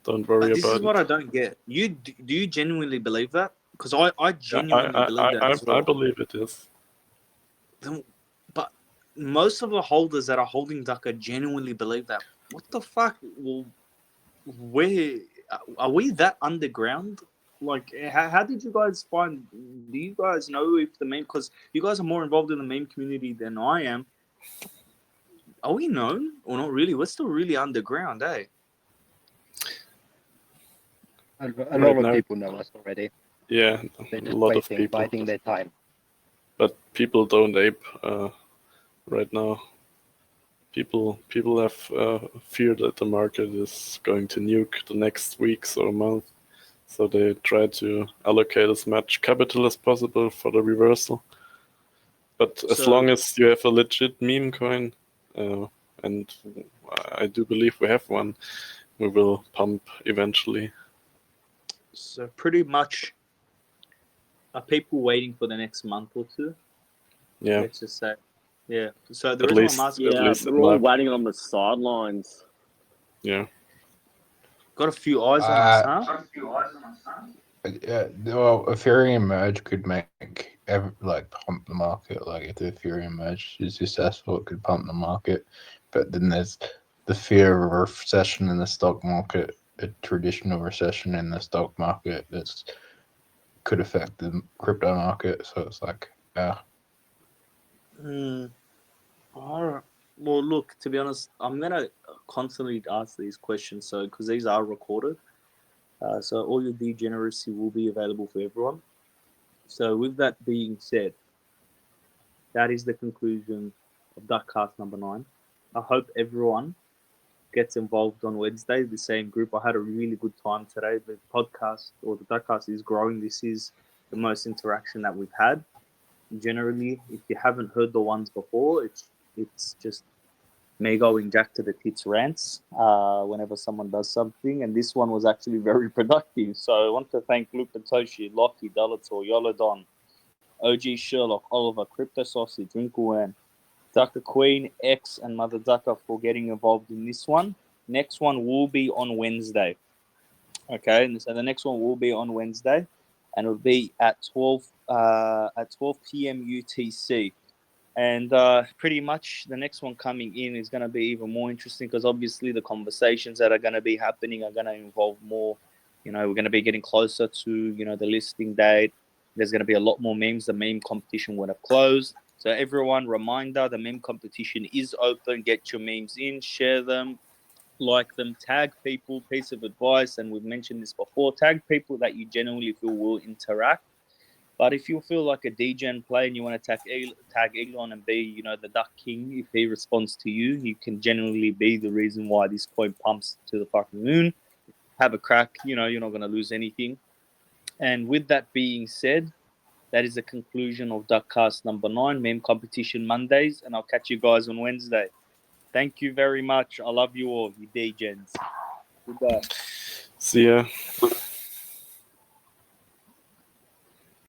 Speaker 3: don't worry about it.
Speaker 1: This is what I don't get. Do you genuinely believe that? Because I genuinely believe that as well.
Speaker 3: I believe it is.
Speaker 1: But most of the holders that are holding Ducker genuinely believe that. What the fuck? Well, where are we that underground? Like, how did you guys find? Do you guys know if the meme? Because you guys are more involved in the meme community than I am. Are we known or not really? We're still really underground, eh?
Speaker 7: A lot of people know us already.
Speaker 3: Yeah,
Speaker 7: They're
Speaker 3: a
Speaker 7: just
Speaker 3: lot of people.
Speaker 7: biding their time.
Speaker 3: But people don't ape right now. People have fear that the market is going to nuke the next weeks or month, so they try to allocate as much capital as possible for the reversal. But as long as you have a legit meme coin, and I do believe we have one, we will pump eventually.
Speaker 1: So pretty much, are people waiting for the next month or two?
Speaker 3: Yeah.
Speaker 1: Let's just say. Yeah. So the
Speaker 3: At
Speaker 1: reason
Speaker 3: least-
Speaker 1: I'm asking,
Speaker 3: at least
Speaker 8: we're
Speaker 3: it
Speaker 8: all
Speaker 3: might-
Speaker 8: waiting on the sidelines.
Speaker 3: Yeah.
Speaker 1: got a few eyes on us, huh?
Speaker 5: Yeah, well, Ethereum merge could make pump the market. Like if the Ethereum merge is successful, it could pump the market. But then there's the fear of a recession in the stock market, a traditional recession in the stock market that's could affect the crypto market. So it's like,
Speaker 1: Alright. Well, look, to be honest, I'm gonna constantly ask these questions, so because these are recorded, so all your degeneracy will be available for everyone. So, with that being said, that is the conclusion of Duckcast number 9. I hope everyone gets involved on Wednesday, the same group. I had a really good time today. The podcast or the Duckcast is growing. This is the most interaction that we've had. Generally, if you haven't heard the ones before, it's just me going Jack to the tits rants whenever someone does something, and this one was actually very productive. So I want to thank Luke Toshi, Lockie, Dalator, Yoladon, OG Sherlock, Oliver, Crypto Sausage, Winklewan, Dr. Queen, X, and Mother Ducker for getting involved in this one. Next one will be on Wednesday. Okay, and so the next one will be on Wednesday, and it'll be at 12 p.m. UTC. And pretty much the next one coming in is going to be even more interesting because obviously the conversations that are going to be happening are going to involve more. We're going to be getting closer to, the listing date. There's going to be a lot more memes. The meme competition would have closed. So everyone, reminder, the meme competition is open. Get your memes in, share them, like them, tag people. Piece of advice, and we've mentioned this before, tag people that you genuinely feel will interact. But if you feel like a degen play and you want to tag Elon and be, the Duck King, if he responds to you, you can genuinely be the reason why this coin pumps to the fucking moon. Have a crack, you're not going to lose anything. And with that being said, that is the conclusion of Duckcast number 9, Meme Competition Mondays, and I'll catch you guys on Wednesday. Thank you very much. I love you all, you degens. Goodbye.
Speaker 3: See ya.